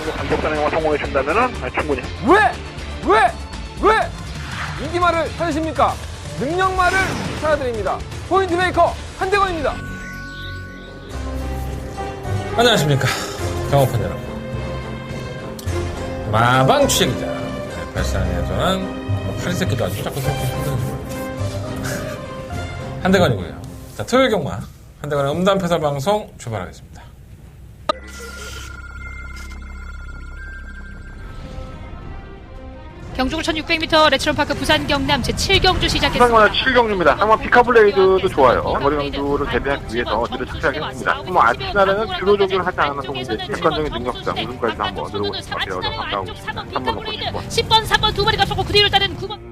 정도 간격 단행만 성공해 준다면은 충분히. 왜 인기말을 찾으십니까? 능력말을 찾아드립니다. 포인트 메이커 한대건입니다. 안녕하십니까, 경호판 여러분. 마방 취재기자 발상에 전한 파리새끼도 아주 자꾸 속고 힘든 한대건이고요. 자, 토요일 경마 한대건의 음담 패설 방송 출발하겠습니다. 경주골 1600m 레츠런파크 부산 경남 제7경주 시작했습니다. 7경주입니다. 한번 피카블레이드도 좋아요. 거리 경주를 대비하기 위해서 뒤를 착착하겠습니다. 뭐 아치나라는 주로 조기를 하지 않은 동인데 객관적인 능력상 우승까지 한번 누르고 싶은 것 같아요. 좀 가까우고 싶습니다. 3번 놓고 싶고 10번, 3번 두 마리가 쏘고 그 뒤를 따른 9번.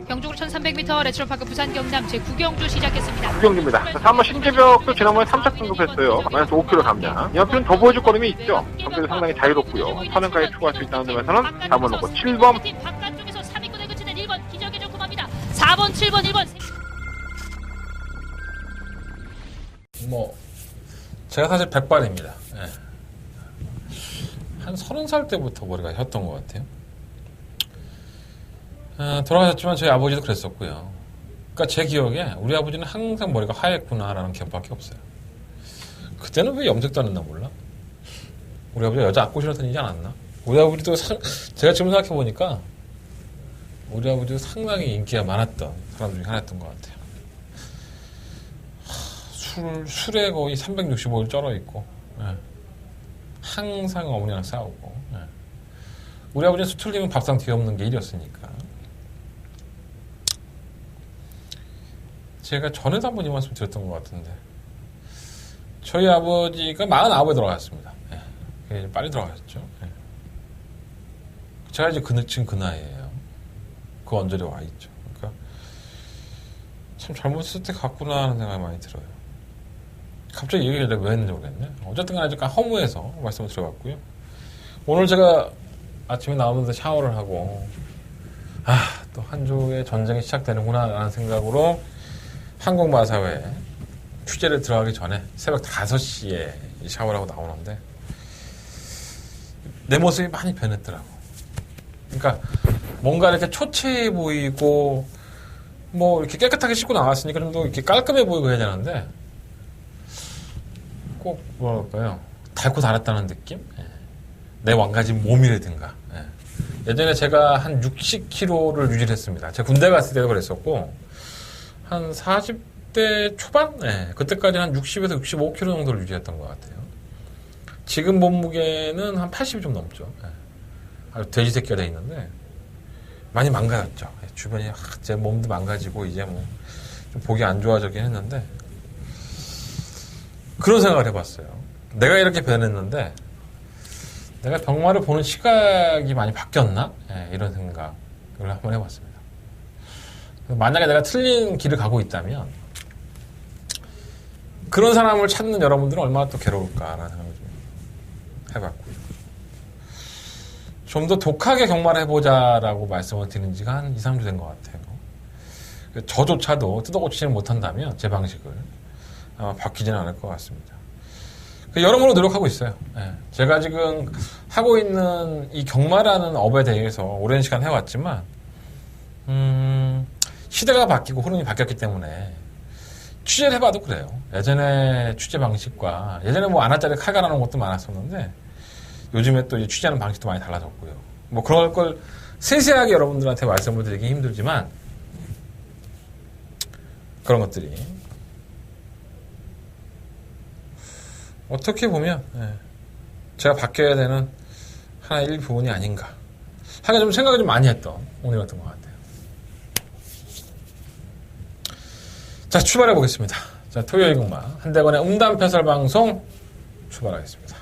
경주골 1300m 레츠런파크 부산 경남 제9경주 시작했습니다. 9경주입니다. 3번 신재벽도 지난번에 3차 등급했어요. 마이너스 5kg 감량. 이 연필은 더 보여줄 거림이 있죠. 경기도 상당히 자유롭고요. 선행까지 추가할 수 있다는 점에서는 4번 놓고 7번. 바깥쪽에서 3위권에 그치는 1번 기적의 조금합니다. 4번, 7번, 1번. 제가 사실 백발입니다. 한 30살 때부터 머리가 휘었던 것 같아요. 돌아가셨지만 저희 아버지도 그랬었고요. 그러니까 제 기억에 우리 아버지는 항상 머리가 하얗구나라는 기억밖에 없어요. 그때는 왜 염색도 안 했나 몰라? 우리 아버지가 여자 앞고 신었다지 않았나? 우리 아버지도 제가 지금 생각해보니까 우리 아버지도 상당히 인기가 많았던 사람 중에 하나였던 것 같아요. 술에 거의 365일 쩔어있고, 항상 어머니랑 싸우고, 우리 아버지는 수틀리면 밥상 뒤에 없는 게 일이었으니까. 제가 전에도 한번 이 말씀 드렸던 것 같은데, 저희 아버지가 49에 돌아가셨습니다. 빨리 돌아가셨죠. 제가 이제 지금 그 나이에요. 그 언저리에 와 있죠. 그러니까 참 잘못했을 때 갔구나 하는 생각이 많이 들어요. 갑자기 얘기를 내가 왜 했는지 모르겠네. 어쨌든 간에 약간 허무해서 말씀을 드려봤고요. 오늘 제가 아침에 나오면서 샤워를 하고, 또 한 주의 전쟁이 시작되는구나 라는 생각으로 항공마사회 취재를 들어가기 전에 새벽 5시에 샤워를 하고 나오는데 내 모습이 많이 변했더라고. 그러니까 뭔가 이렇게 초췌해 보이고 이렇게 깨끗하게 씻고 나왔으니까 좀 더 이렇게 깔끔해 보이고 해야 되는데 꼭 뭐랄까요, 닳고 닳았다는 느낌? 내 망가진 몸이라든가. 예전에 제가 한 60kg를 유지를 했습니다. 제가 군대 갔을 때도 그랬었고 한 40대 초반? 그때까지 한 60에서 65kg 정도를 유지했던 것 같아요. 지금 몸무게는 한 80이 좀 넘죠. 아주 돼지 새끼가 돼 있는데 많이 망가졌죠. 주변이 제 몸도 망가지고 이제 좀 보기 안 좋아지긴 했는데 그런 생각을 해봤어요. 내가 이렇게 변했는데 내가 병마를 보는 시각이 많이 바뀌었나? 이런 생각을 한번 해봤습니다. 만약에 내가 틀린 길을 가고 있다면 그런 사람을 찾는 여러분들은 얼마나 또 괴로울까라는 생각을 좀 해봤고요. 좀 더 독하게 경마를 해보자라고 말씀을 드린 지가 한 2, 3주 된 것 같아요. 저조차도 뜯어고치지는 못한다면 제 방식을 아마 바뀌지는 않을 것 같습니다. 여러모로 노력하고 있어요. 제가 지금 하고 있는 이 경마라는 업에 대해서 오랜 시간 해왔지만 시대가 바뀌고 흐름이 바뀌었기 때문에 취재를 해봐도 그래요. 예전에 취재 방식과 예전에 안화짜리 칼 갈아놓은 것도 많았었는데 요즘에 또 취재하는 방식도 많이 달라졌고요. 그럴 걸 세세하게 여러분들한테 말씀을 드리기 힘들지만 그런 것들이 어떻게 보면 제가 바뀌어야 되는 하나의 일부분이 아닌가 하게 좀 생각을 좀 많이 했던 오늘이었던 것 같아요. 자, 출발해 보겠습니다. 자, 토요일 경마 한대건의 음담 패설 방송 출발하겠습니다.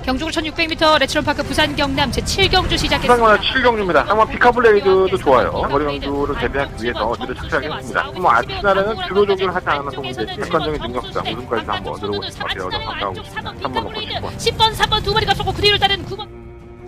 경주골 1600m 레츠런파크 부산 경남 제7경주 시작했습니다. 7경주입니다. 한번 피카블레이드도 좋아요. 거리 경주를 대비하기 위해서 뒤를 착착하겠습니다. 뭐 아치나라는 주로 조기를 하지 않은 동인데 객관적인 능력상 우승까지 한번 누르고 싶은 것 같아요. 좀 가까우고 싶습니다. 3번 놓고 싶고 10번, 3번 두 마리가 쏘고 그 뒤를 따른 9번.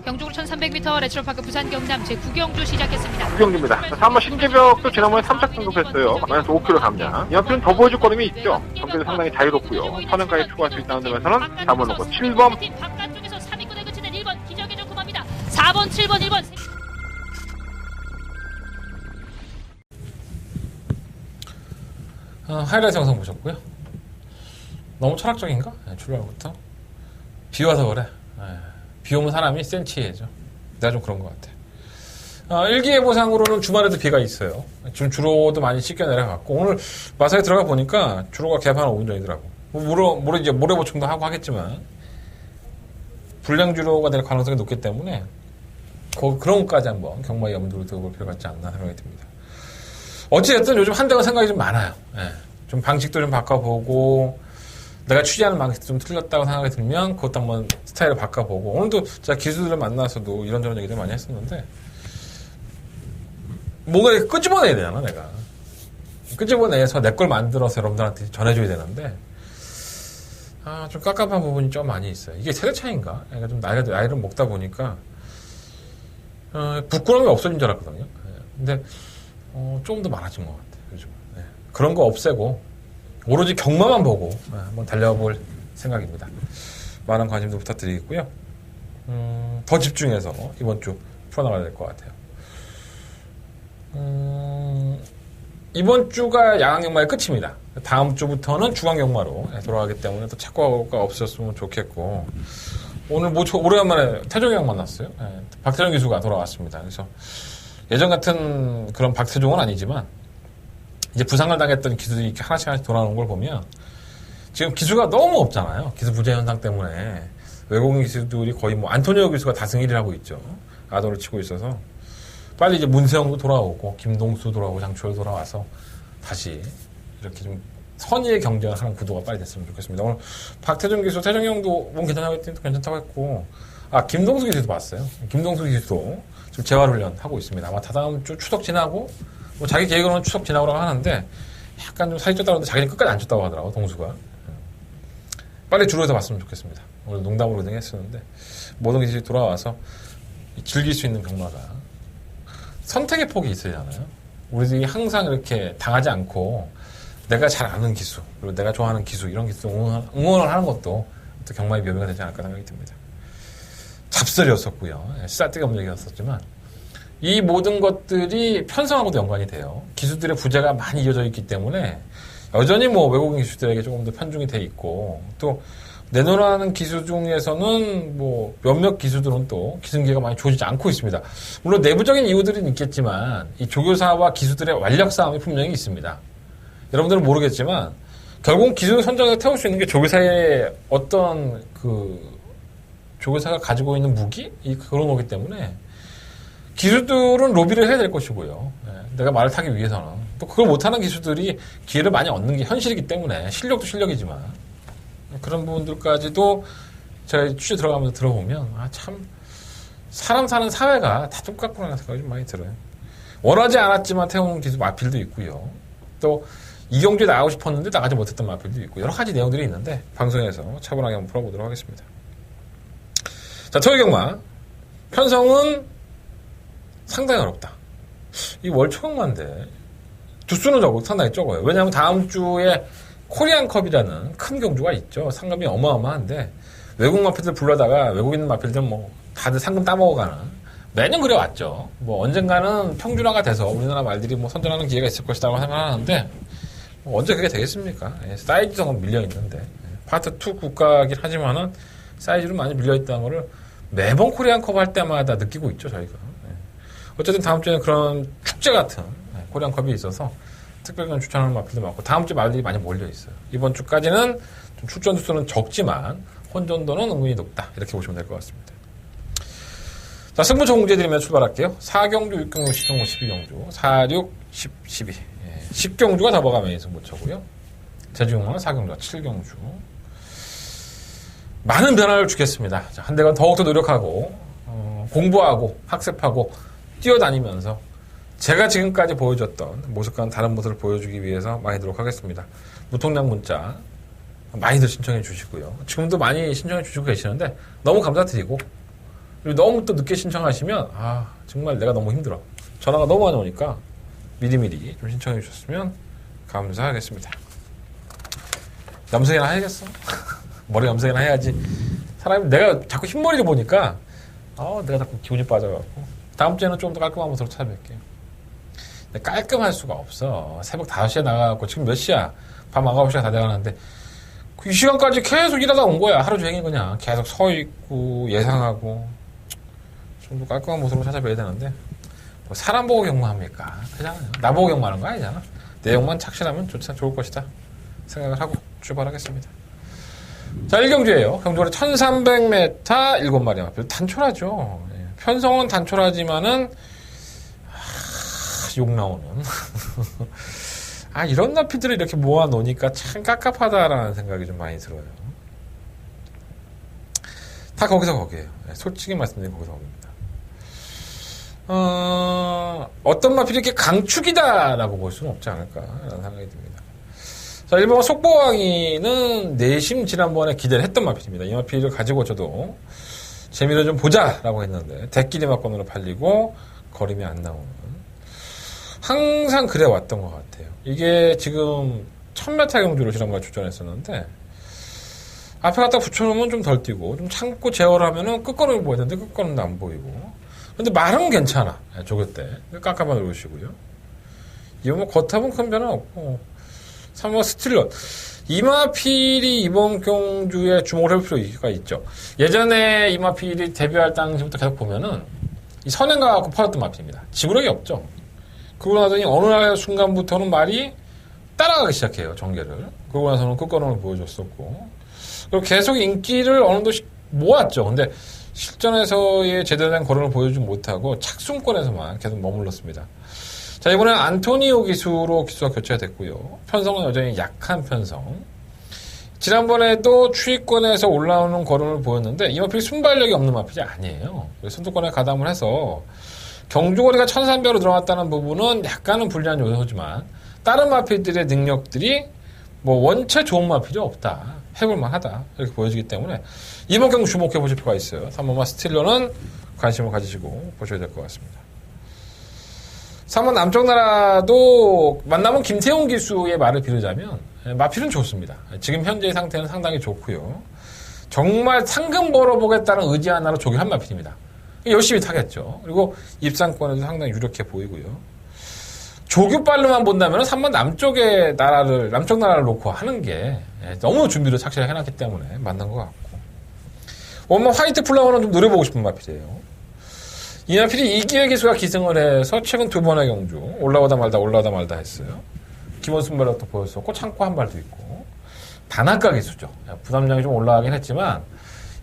경주로 1300m 레트로파크 부산 경남 제9경주 시작했습니다. 구경입니다. 3번 신재벽도 지난번에 3차 등급했어요. 마이너스 5kg 감량. 이 연필은 더 보여줄 거름이 있죠. 경기도 상당히 자유롭고요. 선행까지 추가할 수 있다는 점에서는 4번 놓고 7번. 바깥쪽에서 3위권에 그치는 1번 기적의 조금합니다. 4번, 7번, 1번. 하이라이트 영상 보셨고요. 너무 철학적인가? 출발부터. 비 와서 그래. 비 오면 사람이 센치해져. 내가 좀 그런 것 같아. 일기예보상으로는 주말에도 비가 있어요. 지금 주로도 많이 씻겨 내려갔고, 오늘 마사에 들어가 보니까 주로가 개판 5분 전이더라고. 모레 보충도 하고 하겠지만, 불량 주로가 될 가능성이 높기 때문에, 그런 것까지 한번 경마의 염두를 두고 볼 필요가 있지 않나 생각이 듭니다. 어찌됐든 요즘 한대가 생각이 좀 많아요. 좀 방식도 좀 바꿔보고, 내가 취재하는 방식도 좀 틀렸다고 생각이 들면 그것도 한번 스타일을 바꿔보고, 오늘도 제가 기수들을 만나서도 이런저런 얘기들 많이 했었는데, 뭔가 이렇게 끄집어내야 되잖아, 내가. 끄집어내서 내 걸 만들어서 여러분들한테 전해줘야 되는데, 좀 깝깝한 부분이 좀 많이 있어요. 이게 세대 차이인가? 그러니까 좀 나이를 먹다 보니까, 부끄러움이 없어진 줄 알았거든요. 근데, 조금 더 많아진 것 같아요, 요즘. 그런 거 없애고, 오로지 경마만 보고 한번 달려볼 생각입니다. 많은 관심도 부탁드리겠고요. 더 집중해서 이번 주 풀어나가야 될 것 같아요. 이번 주가 야간경마의 끝입니다. 다음 주부터는 주간경마로 돌아가기 때문에 또 착과가 없었으면 좋겠고, 오늘 오래간만에 태종이 형 만났어요. 박태종 기수가 돌아왔습니다. 그래서 예전 같은 그런 박태종은 아니지만, 이제 부상을 당했던 기수들이 이렇게 하나씩 돌아오는 걸 보면, 지금 기수가 너무 없잖아요. 기수 부재 현상 때문에. 외국인 기수들이 거의 안토니오 기수가 다승 1위를 하고 있죠. 아도를 치고 있어서. 빨리 이제 문세영도 돌아오고, 김동수 돌아오고, 장초열 돌아와서 다시 이렇게 좀 선의의 경쟁을 하는 구도가 빨리 됐으면 좋겠습니다. 오늘 박태종 기수, 태종이 형도 몸 괜찮다고 했더니 괜찮다고 했고, 김동수 기수도 봤어요. 김동수 기수도 지금 재활훈련 하고 있습니다. 아마 다다음 주 추석 지나고, 자기 계획으로는 추석 지나고라고 하는데, 약간 좀 살이 쪘다고 하는데 자기는 끝까지 안 쪘다고 하더라고, 동수가. 빨리 주로에서 봤으면 좋겠습니다. 오늘 농담으로 했었는데, 모든 기술이 돌아와서 즐길 수 있는 경마가 선택의 폭이 있어야 하잖아요. 우리들이 항상 이렇게 당하지 않고, 내가 잘 아는 기수, 그리고 내가 좋아하는 기수, 이런 기수 응원을 하는 것도 또 경마의 묘미가 되지 않을까 생각이 듭니다. 잡설이었었고요. 쓰잘데기 없는 얘기였었지만, 이 모든 것들이 편성하고도 연관이 돼요. 기수들의 부재가 많이 이어져 있기 때문에 여전히 외국인 기수들에게 조금 더 편중이 돼 있고, 또 내놓으라는 기수 중에서는 몇몇 기수들은 또 기승기가 많이 좋아지지 않고 있습니다. 물론 내부적인 이유들은 있겠지만 이 조교사와 기수들의 완력 싸움이 분명히 있습니다. 여러분들은 모르겠지만 결국 기수 선정에서 태울 수 있는 게 조교사의 어떤 조교사가 가지고 있는 무기? 그런 거기 때문에 기수들은 로비를 해야 될 것이고요. 내가 말을 타기 위해서는. 또 그걸 못하는 기수들이 기회를 많이 얻는 게 현실이기 때문에, 실력도 실력이지만, 그런 부분들까지도 제가 취재 들어가면서 들어보면, 참, 사람 사는 사회가 다 똑같구나 생각이 좀 많이 들어요. 원하지 않았지만 태우는 기수 마필도 있고요. 또, 이경주에 나가고 싶었는데 나가지 못했던 마필도 있고, 여러 가지 내용들이 있는데, 방송에서 차분하게 한번 풀어보도록 하겠습니다. 자, 토요경마. 편성은 상당히 어렵다. 이 월초경마인데 두수는 상당히 적어요. 왜냐하면 다음 주에 코리안컵이라는 큰 경주가 있죠. 상금이 어마어마한데 외국 마필들 불러다가 외국인 마필들 다들 상금 따먹어가는, 매년 그래왔죠. 언젠가는 평준화가 돼서 우리나라 말들이 선전하는 기회가 있을 것이라고 생각하는데 언제 그게 되겠습니까? 사이즈성은 밀려있는데, 파트 2 국가이긴 하지만은 사이즈로 많이 밀려있다는 거를 매번 코리안컵 할 때마다 느끼고 있죠, 저희가. 어쨌든 다음 주에는 그런 축제 같은 코리안컵이 있어서 특별히 추천하는 마필도 많고, 다음 주에 말들이 많이 몰려 있어요. 이번 주까지는 좀 출전 수는 적지만 혼전도는 은근히 높다, 이렇게 보시면 될 것 같습니다. 자, 승부처 공지해드리면 출발할게요. 4경주, 6경주, 10경주, 12경주, 4, 6, 10, 12. 10경주가 더버가 메인 승부처고요. 제주경마는 4경주와 7경주. 많은 변화를 주겠습니다. 자, 한대건 더욱더 노력하고, 공부하고, 학습하고, 뛰어다니면서 제가 지금까지 보여줬던 모습과는 다른 모습을 보여주기 위해서 많이 노력하겠습니다. 무통장 문자 많이들 신청해 주시고요. 지금도 많이 신청해 주시고 계시는데 너무 감사드리고, 그리고 너무 또 늦게 신청하시면 정말 내가 너무 힘들어. 전화가 너무 많이 오니까 미리미리 좀 신청해 주셨으면 감사하겠습니다. 염색이나 해야겠어. 머리 염색이나 해야지. 사람이 내가 자꾸 흰머리를 보니까 내가 자꾸 기분이 빠져갖고 다음 주에는 좀 더 깔끔한 모습으로 찾아뵐게요. 근데 깔끔할 수가 없어. 새벽 5시에 나가갖고 지금 몇 시야? 밤 9시가 다 돼가는데 이 시간까지 계속 일하다 온 거야. 하루 종일 그냥 계속 서 있고 예상하고 좀 더 깔끔한 모습으로 찾아뵈야 되는데 뭐 사람 보고 경무합니까? 그잖아요. 나 보고 경무하는 거 아니잖아. 내용만 착실하면 좋을 것이다 생각을 하고 출발하겠습니다. 자, 1경주예요. 경주거리 1300m 7마리 마필. 단촐하죠. 편성은 단촐하지만은 욕 나오는 이런 마필들을 이렇게 모아놓으니까 참 깝깝하다라는 생각이 좀 많이 들어요. 다 거기서 거기에요. 솔직히 말씀드리면 거기서 거기입니다. 어떤 마필이 이렇게 강축이다라고 볼 수는 없지 않을까라는 생각이 듭니다. 자, 1번 속보왕이는 내심 지난번에 기대를 했던 마필입니다. 이 마필을 가지고 저도 재미를 좀 보자라고 했는데 대끼리 막건으로 팔리고 거림이 안 나오는, 항상 그래 왔던 것 같아요. 이게 지금 1000m 경주를 지난번에 출전했었는데 앞에 갖다 붙여놓으면 좀 덜 뛰고 좀 참고 제어를 하면은 끝걸음이 보이는데 끝걸음도 안 보이고, 근데 말은 괜찮아. 조교 때 깜깜한 오르시고요. 이거 뭐 겉합은 큰 변화 없고. 3번 스틸런. 이마필이 이번 경주에 주목을 해볼 필요가 있죠. 예전에 이마필이 데뷔할 당시부터 계속 보면은 이 선행가 갖고 팔았던 마필입니다. 지구력이 없죠. 그러고 나더니 어느 날 순간부터는 말이 따라가기 시작해요. 전개를. 그러고 나서는 끝걸음을 보여줬었고, 그리고 계속 인기를 어느 정도 모았죠. 근데 실전에서의 제대로 된 걸음을 보여주지 못하고 착순권에서만 계속 머물렀습니다. 자, 이번엔 안토니오 기수로 기수가 교체가 됐고요. 편성은 여전히 약한 편성. 지난번에도 추위권에서 올라오는 걸음을 보였는데 이 마필이 순발력이 없는 마필이 아니에요. 선두권에 가담을 해서 경주거리가 1300으로 들어갔다는 부분은 약간은 불리한 요소지만 다른 마필들의 능력들이 뭐 원체 좋은 마필이 없다, 해볼만 하다, 이렇게 보여지기 때문에 이번 경주 주목해 보실 필요가 있어요. 3번마 스틸러는 관심을 가지시고 보셔야 될 것 같습니다. 3번 남쪽나라도 만나면 김태용 기수의 말을 빌으자면 마필은 좋습니다. 지금 현재의 상태는 상당히 좋고요. 정말 상금 벌어보겠다는 의지 하나로 조교한 마필입니다. 열심히 타겠죠. 그리고 입상권에도 상당히 유력해 보이고요. 조교빨로만 본다면 3번 남쪽 나라를 놓고 하는 게 너무 준비를 착실하게 해놨기 때문에 맞는 것 같고, 원마 화이트 플라워는 좀 노려보고 싶은 마필이에요. 이 마필이 이기의 기수가 기승을 해서 최근 2번의 경주 올라오다 말다 했어요. 기본 순발력도 보였었고 창고 한 발도 있고, 다나카 기수죠. 부담량이 좀 올라가긴 했지만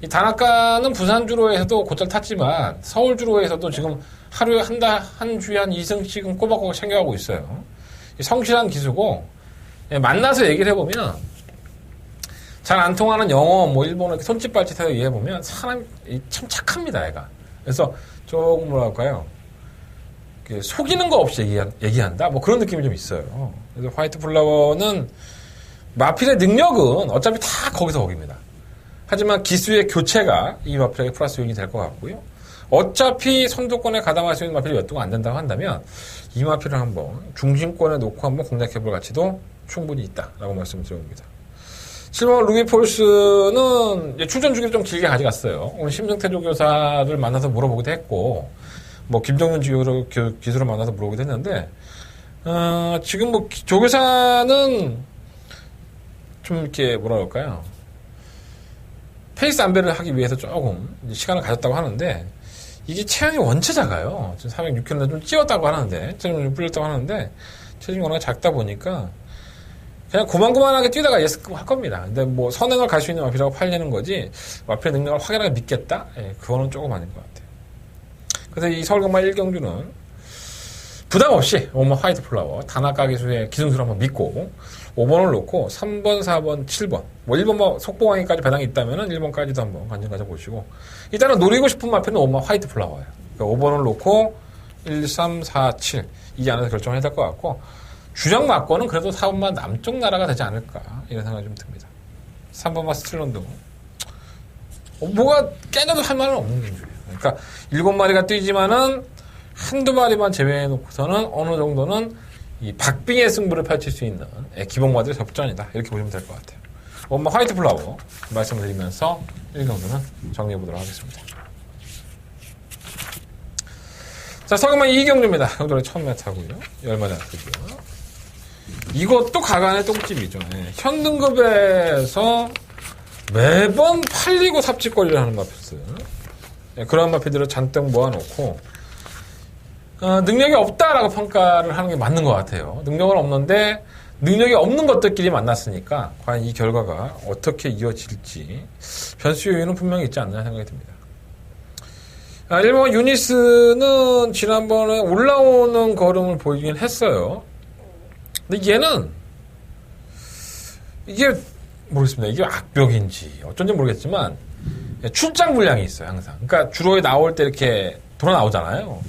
이 다나카는 부산주로에서도 곧잘 탔지만 서울주로에서도 지금 하루에 한 주에 한 2승씩은 꼬박꼬박 챙겨가고 있어요. 성실한 기수고, 만나서 얘기를 해보면 잘 안 통하는 영어, 뭐 일본어 이렇게 손짓 발짓해서 얘기해보면 사람이 참 착합니다, 애가. 그래서 조금 뭐랄까요, 속이는 거 없이 얘기한다, 뭐 그런 느낌이 좀 있어요. 그래서 화이트 플라워는 마필의 능력은 어차피 다 거기서 거기입니다. 하지만 기수의 교체가 이 마필에게 플러스 요인이 될 것 같고요. 어차피 선두권에 가담할 수 있는 마필이 몇 두가 안 된다고 한다면 이 마필을 한번 중심권에 놓고 한번 공략해볼 가치도 충분히 있다라고 말씀을 드려봅니다. 7번 루비폴스는 출전 주기를 좀 길게 가져갔어요. 오늘 심승태 조교사를 만나서 물어보기도 했고, 뭐 김정윤 기수를 만나서 물어보기도 했는데, 지금 뭐 조교사는 좀 이렇게 뭐라 그럴까요? 페이스 안배를 하기 위해서 조금 시간을 가졌다고 하는데, 이게 체형이 원체 작아요. 지금 406kg인데 좀 찌웠다고 하는데, 체중이 좀 불렸다고 하는데, 체중이 워낙 작다 보니까 그냥 고만고만하게 뛰다가 예습 할 겁니다. 근데 뭐 선행을 갈 수 있는 마필이라고 팔리는 거지, 마필의 능력을 확연하게 믿겠다? 그거는 조금 아닌 것 같아요. 그래서 이 서울경마 1경주는 부담 없이 화이트 플라워, 다나카 기수의 기승수를 한번 믿고 5번을 놓고 3번, 4번, 7번, 뭐 1번 뭐 속보왕이까지 배당이 있다면은 1번까지도 한번 관심 가져보시고, 일단은 노리고 싶은 마필은 5번 화이트 플라워예요. 그러니까 5번을 놓고 1, 3, 4, 7 이 안에서 결정을 해야 될 것 같고, 주장 막권은 그래도 4번만 남쪽 나라가 되지 않을까 이런 생각이 좀 듭니다. 3번만 스틸런도 뭐가 깨져도 할 말은 없는 경주예요. 그러니까 7마리가 뛰지만은 한두 마리만 제외해놓고서는 어느 정도는 이 박빙의 승부를 펼칠 수 있는 기본마들의 접전이다. 이렇게 보시면 될 것 같아요. 원마 화이트 플라워 말씀을 드리면서 1경주는 정리해보도록 하겠습니다. 자, 서금만 2경주입니다. 경주의 1000m고요. 열마리 앞이고요. 이것도 가간의 똥집이죠. 현등급에서 매번 팔리고 삽질거리를 하는 마필들. 그런 마필들을 잔뜩 모아놓고 능력이 없다라고 평가를 하는 게 맞는 것 같아요. 능력은 없는데 능력이 없는 것들끼리 만났으니까 과연 이 결과가 어떻게 이어질지 변수 요인은 분명히 있지 않나 생각이 듭니다. 일본 유니스는 지난번에 올라오는 걸음을 보이긴 했어요. 근데 얘는 이게 모르겠습니다. 이게 악벽인지 어쩐지 모르겠지만 출장 물량이 있어요. 항상. 그러니까 주로에 나올 때 이렇게 돌아 나오잖아요.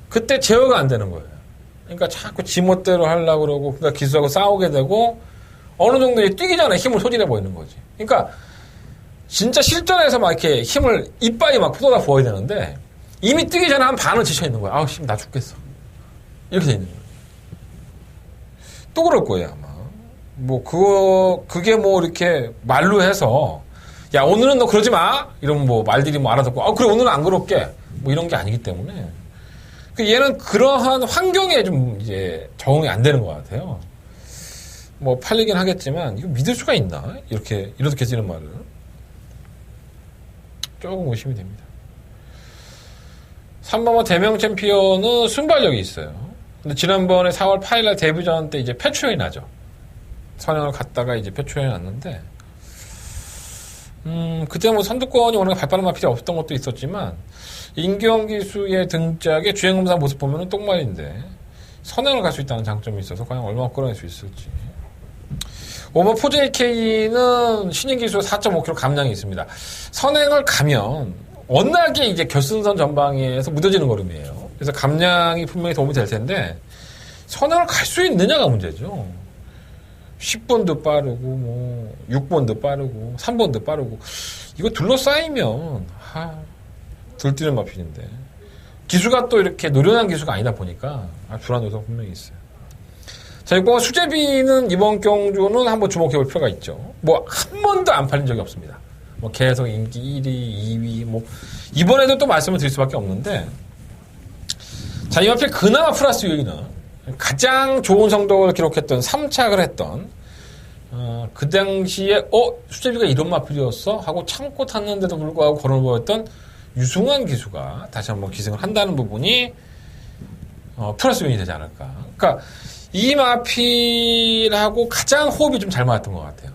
그때 제어가 안 되는 거예요. 그러니까 자꾸 지멋대로 하려고 그러고 그러니까 기수하고 싸우게 되고 어느 정도 뛰기 전에 힘을 소진해 버리는 거지. 그러니까 진짜 실전에서 막 이렇게 힘을 이빨이 막 쏟아 부어야 되는데 이미 뛰기 전에 한 반은 지쳐 있는 거야. 아우 씨, 나 죽겠어. 이렇게 돼 있는 거예요. 또 그럴 거예요 아마. 뭐 그게 뭐 이렇게 말로 해서 야 오늘은 너 그러지 마 이러면 뭐 말들이 뭐 알아듣고 그래 오늘은 안 그럴게 뭐 이런 게 아니기 때문에 얘는 그러한 환경에 좀 이제 적응이 안 되는 것 같아요. 뭐 팔리긴 하겠지만 이거 믿을 수가 있나 이렇게 쓰는 말을 조금 의심이 됩니다. 3번은 대명 챔피언은 순발력이 있어요. 근데 지난번에 4월 8일날 데뷔전 때 이제 폐초연이 나죠. 선행을 갔다가 이제 폐초연이 났는데, 그때 뭐 선두권이 워낙 발빠른 마필이 없었던 것도 있었지만, 인경 기수의 등짝에 주행검사 모습 보면은 똥말인데, 선행을 갈 수 있다는 장점이 있어서 과연 얼마나 끌어낼 수 있을지. 5번 포제이케이는 신인 기수 4.5km 감량이 있습니다. 선행을 가면, 워낙에 이제 결승선 전방에서 무뎌지는 걸음이에요. 그래서 감량이 분명히 도움이 될 텐데 선행을 갈 수 있느냐가 문제죠. 10번도 빠르고 뭐 6번도 빠르고 3번도 빠르고 이거 둘러싸이면 들뛰는 마필인데 기수가 또 이렇게 노련한 기수가 아니다 보니까 불안 요소가 분명히 있어요. 자, 6번 수제비는 이번 경주는 한번 주목해 볼 필요가 있죠. 뭐 한 번도 안 팔린 적이 없습니다. 뭐 계속 인기 1위, 2위, 뭐 이번에도 또 말씀을 드릴 수밖에 없는데, 자, 이 앞에 그나마 플러스 요인은 가장 좋은 성적을 기록했던 3착을 했던 그 당시에 수제비가 이런 마필이었어 하고 참고 탔는데도 불구하고 걸음을 보였던 유승환 기수가 다시 한번 기승을 한다는 부분이 플러스 요인이 되지 않을까. 그러니까 이 마필하고 가장 호흡이 좀 잘 맞았던 것 같아요.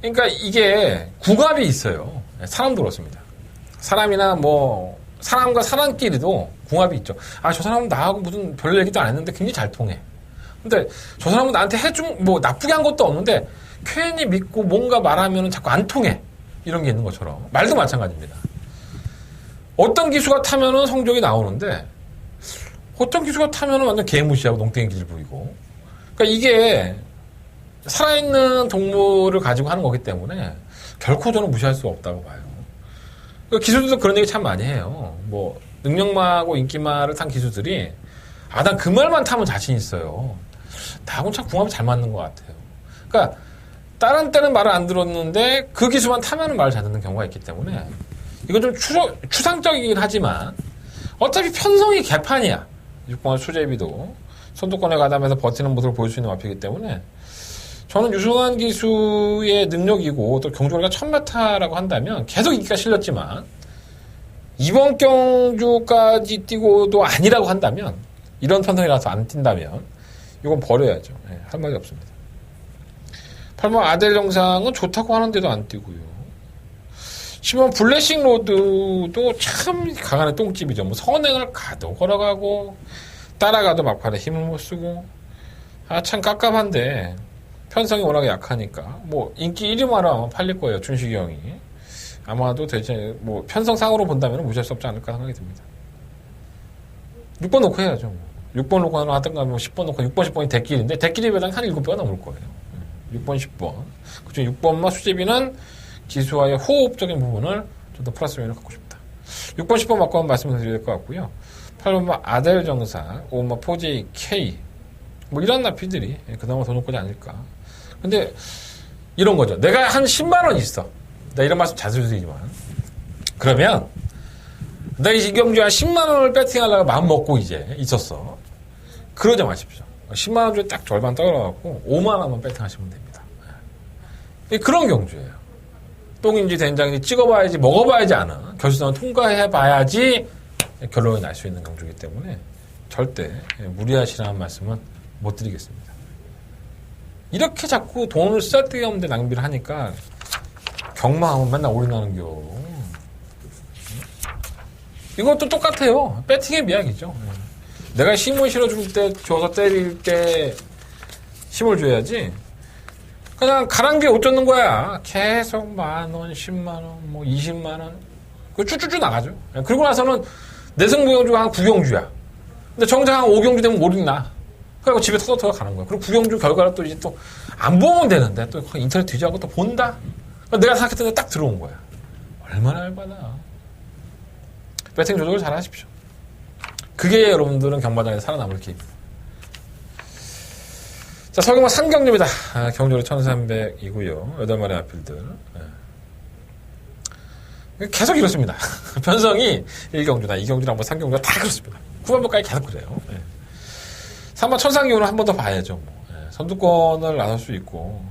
그러니까 이게 궁합이 있어요. 사람도 그렇습니다. 사람이나 뭐 사람과 사람끼리도 궁합이 있죠. 저 사람은 나하고 무슨 별 얘기도 안 했는데 굉장히 잘 통해. 근데 저 사람은 나한테 해준 뭐 나쁘게 한 것도 없는데 괜히 믿고 뭔가 말하면 자꾸 안 통해. 이런 게 있는 것처럼 말도 마찬가지입니다. 어떤 기수가 타면은 성적이 나오는데 어떤 기수가 타면은 완전 개무시하고 농땡이질 부리고. 그러니까 이게 살아있는 동물을 가지고 하는 거기 때문에 결코 저는 무시할 수 없다고 봐요. 그러니까 기수들도 그런 얘기 참 많이 해요. 뭐 능력마하고 인기마를 탄 기수들이 난 그 말만 타면 자신 있어요. 나하고는 참 궁합이 잘 맞는 것 같아요. 그러니까 다른 때는 말을 안 들었는데 그 기수만 타면은 말을 잘 듣는 경우가 있기 때문에 이건 좀 추상적이긴 하지만 어차피 편성이 개판이야. 6번 수제비도 선두권에 가담해서 버티는 모습을 보일 수 있는 마필이기 때문에 저는 유승환 기수의 능력이고 또 경주거리가 1000m라고 한다면 계속 인기가 실렸지만 이번 경주까지 뛰고도 아니라고 한다면 이런 편성이라서 안 뛴다면 이건 버려야죠. 할 말이 없습니다. 8번 아델 영상은 좋다고 하는데도 안 뛰고요. 10번 블레싱 로드도 참 강한의 똥집이죠. 뭐 선행을 가도 걸어가고 따라가도 막판에 힘을 못 쓰고 참 깝깝한데 편성이 워낙에 약하니까 뭐 인기 1위만 하면 팔릴 거예요. 준식이 형이 아마도 대체 뭐 편성상으로 본다면 무시할 수 없지 않을까 생각이 듭니다. 6번 놓고 해야죠. 6번 놓고 하든가 뭐 10번 놓고 6번 10번이 대끼리인데 대끼리보다는 한 7배가 넘을 거예요. 6번 10번 그중에 6번과 수제비는 기수와의 호흡적인 부분을 좀 더 플러스 요인을 갖고 싶다. 6번, 10번 맞고 한번 말씀드려야 될 것 같고요. 8번 아델 정사, 5번 4JK. 뭐 이런 나피들이 그나마 도전권이 아닐까. 근데 이런 거죠. 내가 한 10만원 있어. 내가 이런 말씀 자주 드리지만. 그러면 내가 이 경주에 한 10만원을 배팅하려고 마음 먹고 이제 있었어. 그러지 마십시오. 10만원 중에 딱 절반 떨어져갖고 5만원만 배팅하시면 됩니다. 그런 경주예요. 똥인지 된장인지 찍어봐야지 먹어봐야지 않아. 결승을 통과해봐야지 결론이 날 수 있는 경주이기 때문에 절대 무리하시라는 말씀은 못 드리겠습니다. 이렇게 자꾸 돈을 쓸데없는데 낭비를 하니까 경마하면 맨날 올인하는겨. 이것도 똑같아요. 배팅의 미학이죠. 내가 힘을 실어줄 때 줘서 때릴 때 힘을 줘야지. 그냥 가랑비에 옷 젖는 거야. 계속 10,000원, 100,000원, 뭐 200,000원. 그 쭈쭈쭈 나가죠. 그리고 나서는 내승부경주가 한 9경주야. 근데 정작 한 5경주 되면 몰이 나. 그래서 집에 터져 가는 거야. 그리고 9경주 결과를 또 이제 또 안 보면 되는데 또 인터넷 뒤져하고 또 본다? 내가 생각했던 데 딱 들어온 거야. 얼마나 열받아. 배팅 조절을 잘 하십시오. 그게 여러분들은 경마장에서 살아남을 기회입니다. 자, 서경마 상경주입니다. 경주로 1300이고요. 8마리 아필들. 계속 이렇습니다. 편성이 1경주나 2경주나 뭐 3경주나 다 그렇습니다. 9번까지 계속 그래요. 3번 천상기호는 한 번 더 봐야죠. 뭐. 선두권을 나설 수 있고.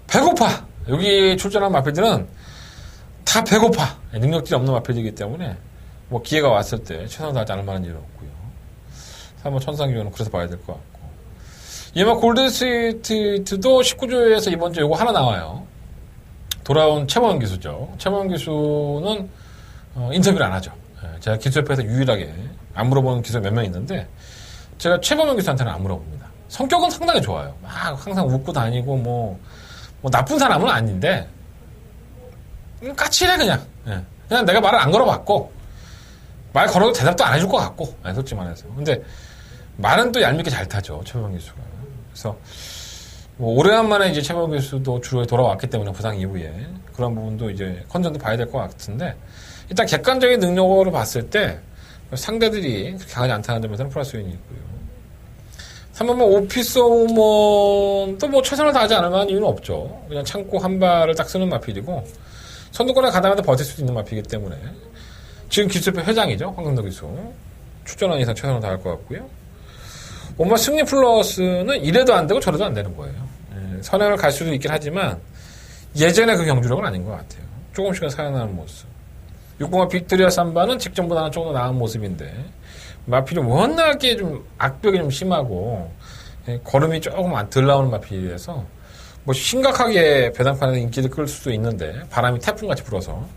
배고파! 여기 출전한 마필들은 다 배고파! 능력들이 없는 마필이기 때문에 뭐 기회가 왔을 때 최선을 다하지 않을 만한 일은 없고요. 3번 천상기호는 그래서 봐야 될 것 같고. 이번 골든스트리트도 19조에서 이번 주 요거 하나 나와요. 돌아온 최범현 기수죠. 최범현 기수는 인터뷰를 안 하죠. 제가 기수협회에서 유일하게 안 물어보는 기수 몇 명 있는데 제가 최범현 기수한테는 안 물어봅니다. 성격은 상당히 좋아요. 막 항상 웃고 다니고 뭐 나쁜 사람은 아닌데 까칠해 그냥. 그냥 내가 말을 안 걸어봤고 말 걸어도 대답도 안 해줄 것 같고 솔직히 말해서. 근데 말은 또 얄밉게 잘 타죠. 최범현 기수가. 그래서 뭐 오래간만에 이제 최범현 교수도 주로에 돌아왔기 때문에 부상 이후에 그런 부분도 이제 컨전도 봐야 될 것 같은데 일단 객관적인 능력으로 봤을 때 상대들이 그렇게 강하지 않다는 점에서는 플러스 요인이 있고요. 3번은 오피스 오먼도 뭐 최선을 다하지 않을 만한 이유는 없죠. 그냥 참고 한 발을 딱 쓰는 마필이고 선두권에 가다가도 버틸 수 있는 마필이기 때문에 지금 기수협회 회장이죠. 황금도 기수. 출전한 이상 최선을 다할 것 같고요. 엄마 승리 플러스는 이래도 안 되고 저래도 안 되는 거예요. 선행을 갈 수도 있긴 하지만 예전에 그 경주력은 아닌 것 같아요. 조금씩은 살아나는 모습. 6번과 빅토리아 삼바는 직전보다는 조금 더 나은 모습인데 마필이 워낙에 좀 악벽이 좀 심하고 걸음이 조금 덜 나오는 마필이라서 뭐 심각하게 배당판에서 인기를 끌 수도 있는데 바람이 태풍같이 불어서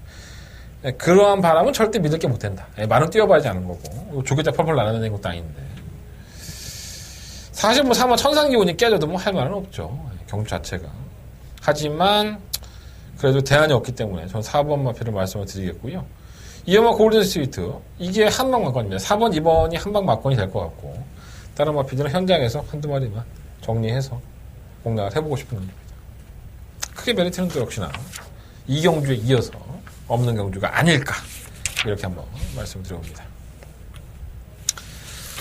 그러한 바람은 절대 믿을 게 못 된다. 말은 뛰어봐야지 않은 거고 조개자 펄펄 날아다니는 것도 아닌데 사실 뭐 3번 천상기운이 깨져도 뭐 할 말은 없죠. 경주 자체가. 하지만 그래도 대안이 없기 때문에 저는 4번 마필을 말씀을 드리겠고요. 2번 골든 스위트 이게 한방 막건입니다. 4번, 2번이 한방 막건이 될 것 같고 다른 마필들은 현장에서 한두 마리만 정리해서 공략을 해보고 싶은 겁니다. 크게 메리트는 또 역시나 이 경주에 이어서 없는 경주가 아닐까 이렇게 한번 말씀드려봅니다.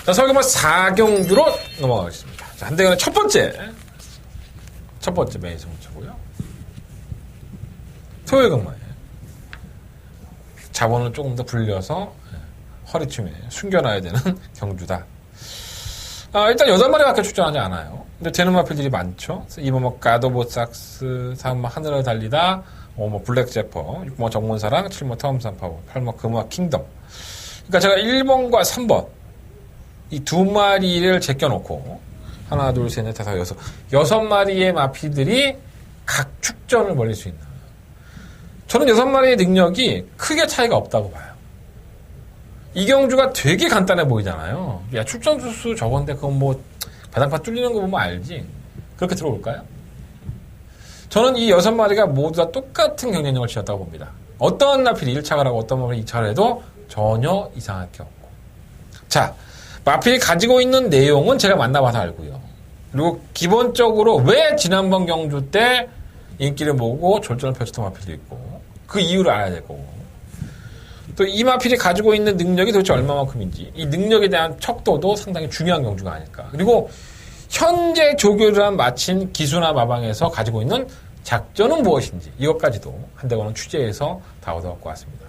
자, 설경마 4경주로 넘어가겠습니다. 자, 한대간의 첫 번째 메인 성차고요. 토요일 경마에 자본을 조금 더 불려서 허리춤에 숨겨놔야 되는 경주다. 일단 8마리밖에 출전하지 않아요. 근데 되는 마필들이 많죠. 2번 뭐 가도보삭스, 3번 하늘을 달리다, 5번 블랙 제퍼, 6번 정문사랑, 7번 터움산파워, 8번 금화 킹덤. 그러니까 제가 1번과 3번 이 2마리를 제껴놓고 하나, 둘, 셋, 넷, 다섯, 여섯 6마리의 마피들이 각 축전을 벌릴 수 있는. 저는 6마리의 능력이 크게 차이가 없다고 봐요. 이 경주가 되게 간단해 보이잖아요. 야, 출전 수수 저건데 그건 뭐 배당판 뚫리는 거 보면 알지. 그렇게 들어올까요? 저는 이 6마리가 모두 다 똑같은 경쟁력을 치렀다고 봅니다. 어떤 마필이 1차를 하고 어떤 마필이 2차를 해도 전혀 이상할 게 없고. 자, 마필이 가지고 있는 내용은 제가 만나봐서 알고요. 그리고 기본적으로 왜 지난번 경주 때 인기를 모으고 졸전을 펼쳤던 마필도 있고 그 이유를 알아야 될 거고 또 이 마필이 가지고 있는 능력이 도대체 얼마만큼인지 이 능력에 대한 척도도 상당히 중요한 경주가 아닐까. 그리고 현재 조교를 마친 기수나 마방에서 가지고 있는 작전은 무엇인지 이것까지도 한대건은 취재해서 다 얻어갖고 왔습니다.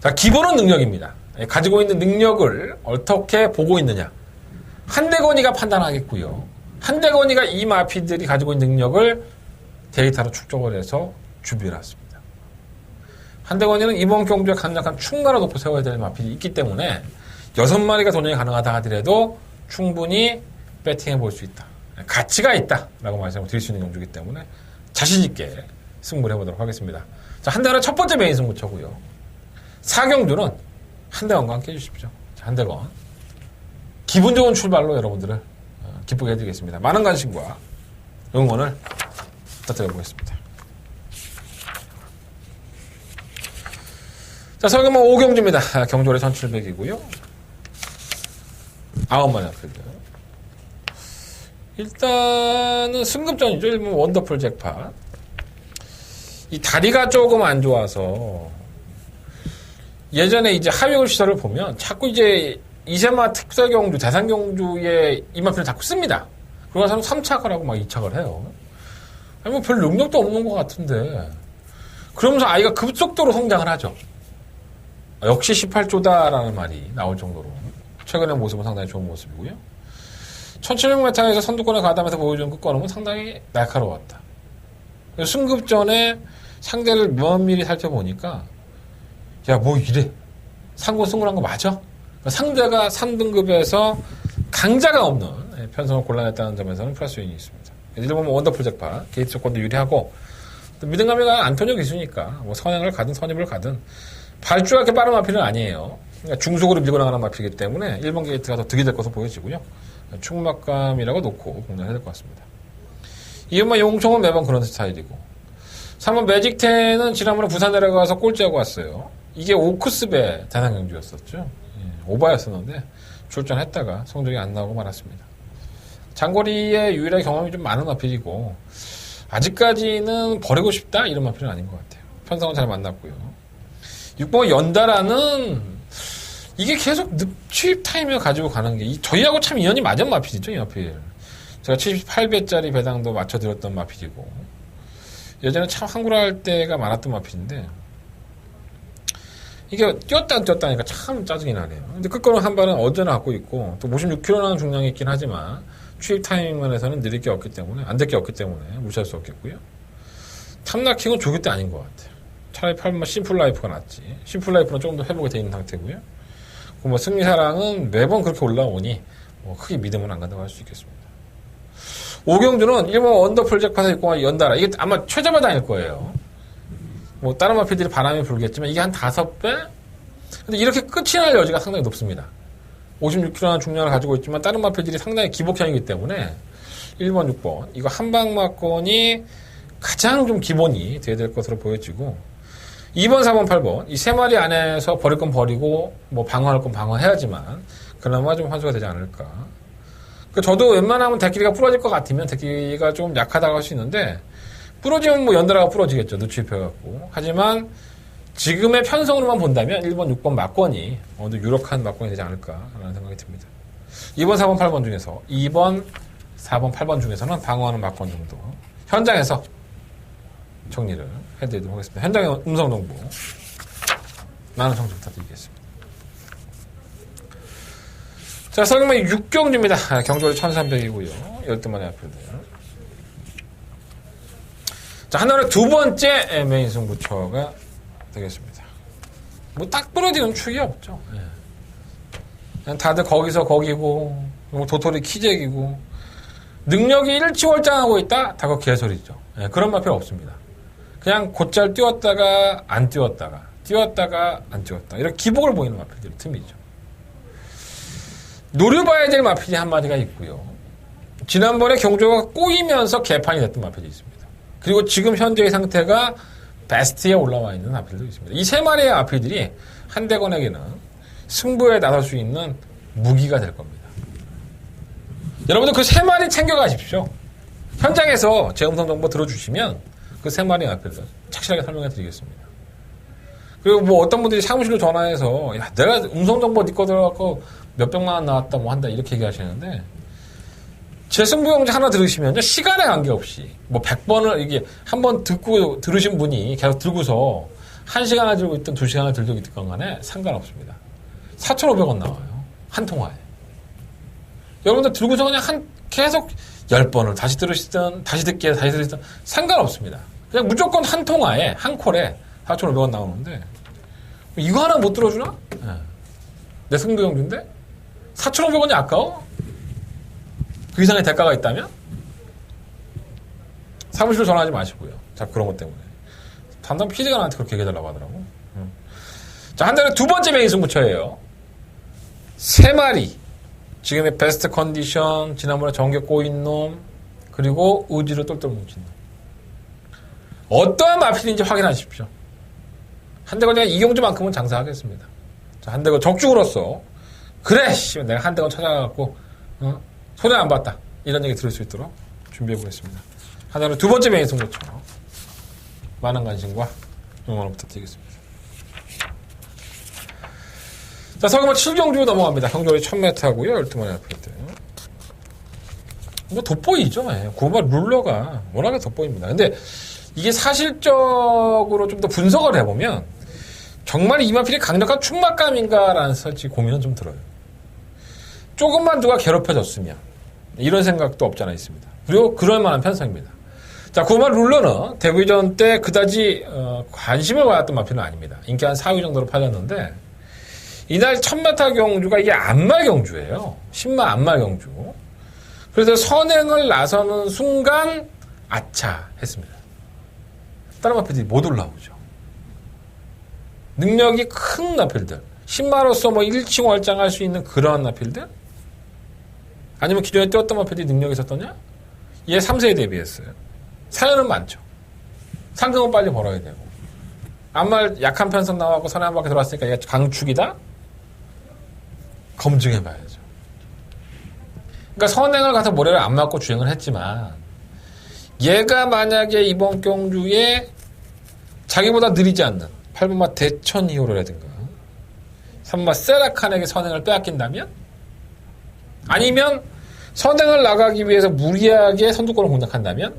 자, 기본은 능력입니다. 가지고 있는 능력을 어떻게 보고 있느냐. 한대건이가 판단하겠고요. 한대건이가 이 마피들이 가지고 있는 능력을 데이터로 축적을 해서 준비해놨습니다. 한대건이는 이번 경주에 강력한 충가를 놓고 세워야 될 마필이 있기 때문에 6마리가 도전이 가능하다 하더라도 충분히 배팅해 볼 수 있다. 가치가 있다라고 말씀을 드릴 수 있는 경주이기 때문에 자신있게 승부를 해보도록 하겠습니다. 자, 한대건은 첫 번째 메인 승부처고요. 4경주는 한대건과 함께 해주십시오. 자, 한대건. 기분 좋은 출발로 여러분들을 기쁘게 해드리겠습니다. 많은 관심과 응원을 부탁드려보겠습니다. 자, 설계만 5경주입니다. 경주월에 1700이고요. 9마리 앞필드. 일단은 승급전이죠. 일본 원더풀 잭팟. 이 다리가 조금 안 좋아서 예전에 이제 하위골 시설을 보면 자꾸 이제 이세마 특설경주, 대상경주에 이마필을 자꾸 씁니다. 그러고 나서 3착을 하고 막 2착을 해요. 아니, 뭐 별 능력도 없는 것 같은데. 그러면서 아이가 급속도로 성장을 하죠. 역시 18조다라는 말이 나올 정도로. 최근의 모습은 상당히 좋은 모습이고요. 1700m에서 선두권에 가담해서 보여주는 끝걸음은 상당히 날카로웠다. 승급전에 상대를 면밀히 살펴보니까, 야, 뭐 이래. 상권 승부한 거 맞아? 상대가 3등급에서 강자가 없는 편성을 골라냈다는 점에서는 플러스 요인이 있습니다. 예를 들면 원더풀 잭팟, 게이트 조건도 유리하고, 또 미등감이가 안토니오 기수니까, 뭐 선행을 가든 선입을 가든, 발주가 그렇게 빠른 마필은 아니에요. 그러니까 중속으로 밀고 나가는 마필이기 때문에 1번 게이트가 더 득이 될 것으로 보여지고요. 충막감이라고 놓고 공략해야 될 것 같습니다. 2번만 용총은 매번 그런 스타일이고, 3번 매직텐은 지난번에 부산 내려가서 꼴찌하고 왔어요. 이게 오크스배 대상 경주였었죠. 예, 오바였었는데 출전했다가 성적이 안 나오고 말았습니다. 장거리에 유일하게 경험이 좀 많은 마필이고 아직까지는 버리고 싶다 이런 마필은 아닌 것 같아요. 편성은 잘 만났고요. 6번 연달아는 이게 계속 늪취입 타임을 가지고 가는 게 저희하고 참 인연이 맞은 마필이죠. 이 마필. 제가 78배짜리 배당도 맞춰드렸던 마필이고 예전에 참 항구라 할 때가 많았던 마필인데 이게 뛰었다 안 뛰었다 하니까 참 짜증이 나네요. 근데 끝걸음 한 발은 어제나 갖고 있고 또 56kg라는 중량이 있긴 하지만 취입 타이밍만에서는 느릴 게 없기 때문에 안 될 게 없기 때문에 무시할 수 없겠고요. 탐락킹은 조교 때 아닌 것 같아요. 차라리 8번만 심플라이프가 낫지. 심플라이프는 조금 더 회복이 되어 있는 상태고요. 뭐 승리사랑은 매번 그렇게 올라오니 뭐 크게 믿음은 안 간다고 할 수 있겠습니다. 오경주는 1번 원더풀 잭팟에 있고 연달아 이게 아마 최저배당일 거예요. 뭐 다른 마필들이 바람이 불겠지만 이게 한 5배? 근데 이렇게 끝이 날 여지가 상당히 높습니다. 56kg라는 중량을 가지고 있지만 다른 마필들이 상당히 기복형이기 때문에 1번, 6번 이거 한방마건이 가장 좀 기본이 돼야 될 것으로 보여지고 2번, 4번, 8번 이 세 마리 안에서 버릴 건 버리고 뭐 방어할 건 방어해야지만 그나마 좀 환수가 되지 않을까. 저도 웬만하면 대끼리가 부러질 것 같으면 대끼리가 좀 약하다고 할 수 있는데 부러지면 뭐 연달아가 부러지겠죠. 누추입해갖고. 하지만 지금의 편성으로만 본다면 1번, 6번 막권이 어느 유력한 막권이 되지 않을까라는 생각이 듭니다. 2번, 4번, 8번 중에서 2번, 4번, 8번 중에서는 방어하는 막권 정도 현장에서 정리를 해드리도록 하겠습니다. 현장의 음성 정보 많은 청취 부탁드리겠습니다. 자, 설경만 6경주입니다. 경주월이 1300이고요. 12마리 앞필드. 자, 한나라의 두 번째 메인 승부처가 되겠습니다. 뭐 딱 부러지는 축이 없죠. 예. 그냥 다들 거기서 거기고, 뭐 도토리 키재기고, 능력이 일치월장하고 있다? 다 그 개소리죠. 예, 그런 마필 없습니다. 그냥 곧잘 뛰었다가 안 뛰었다가, 뛰었다가 안 뛰었다. 이런 기복을 보이는 마필들이 틈이죠. 노려봐야 될 마필이 한 마디가 있고요. 지난번에 경주가 꼬이면서 개판이 됐던 마필이 있습니다. 그리고 지금 현재의 상태가 베스트에 올라와 있는 아필도 있습니다. 이 세 마리의 아필들이 한대건에게는 승부에 나설 수 있는 무기가 될 겁니다. 여러분들 그 세 마리 챙겨가십시오. 현장에서 제 음성 정보 들어주시면 그 세 마리의 아필들 착실하게 설명해 드리겠습니다. 그리고 뭐 어떤 분들이 사무실로 전화해서 야 내가 음성정보 네 거 들어갖고 몇백만 원 나왔다 뭐 한다 이렇게 얘기하시는데 제 승부경제 하나 들으시면요 시간에 관계없이 뭐 100번을 이게 한번 듣고 들으신 분이 계속 들고서 1시간을 들고 있든 2시간을 들고 있든 간에 상관없습니다. 4,500원 나와요. 한 통화에. 여러분들 들고서 그냥 계속 10번을 다시 들으시든 다시 들으시든 상관없습니다. 그냥 무조건 한 통화에 한 콜에 4,500원 나오는데 이거 하나 못 들어주나? 네. 내 승부경주인데 4,500원이 아까워? 그 이상의 대가가 있다면? 사무실로 전화하지 마시고요. 자 그런 것 때문에 담당 PD가 나한테 그렇게 얘기해달라고 하더라고. 자 한 달에 두 번째 메인 승부처예요. 3마리 지금의 베스트 컨디션 지난번에 정규 꼬인 놈 그리고 의지로 똘똘 뭉친 놈 어떠한 마필인지 확인하십시오. 한대건 내가 이경주만큼은 장사하겠습니다. 자, 한대건 적중으로서 그래 씨 내가 한대건 찾아가갖고 손해 안 봤다 이런 얘기 들을 수 있도록 준비해보겠습니다. 한대건 두 번째 메인 승부처 많은 관심과 응원을 부탁드리겠습니다. 자, 서금은 7경주 넘어갑니다. 경주월이 1000m고요. 12마리 앞에 뭐 돋보이죠. 예. 구마 룰러가 워낙에 돋보입니다. 근데 이게 사실적으로 좀 더 분석을 해보면 정말 이 마필이 강력한 충막감인가라는 솔직히 고민은 좀 들어요. 조금만 누가 괴롭혀줬으면 이런 생각도 없지 않아 있습니다. 그리고 그럴 만한 편성입니다. 자, 구마 룰러는 데뷔전 때 그다지 관심을 받았던 마필은 아닙니다. 인기 한 4위 정도로 팔렸는데 이날 1000m 경주가 이게 안말 경주예요. 10만 안말 경주. 그래서 선행을 나서는 순간 아차 했습니다. 다른 마필들이 못 올라오죠. 능력이 큰 마필들 10마로서 뭐 일칭월장할 수 있는 그런 마필들 아니면 기존에 뛰었던 마필들이 능력이 있었더냐? 얘 3세에 대비했어요. 사연은 많죠. 상금은 빨리 벌어야 되고 안말 약한 편성 나와고 선행 한 바퀴 돌았으니까 얘가 강축이다? 검증해봐야죠. 그러니까 선행을 가서 모래를 안 맞고 주행을 했지만 얘가 만약에 이번 경주에 자기보다 느리지 않는 8번마 대천 히어로라든가 3번마 세라칸에게 선행을 빼앗긴다면 아니면 선행을 나가기 위해서 무리하게 선두권을 공략한다면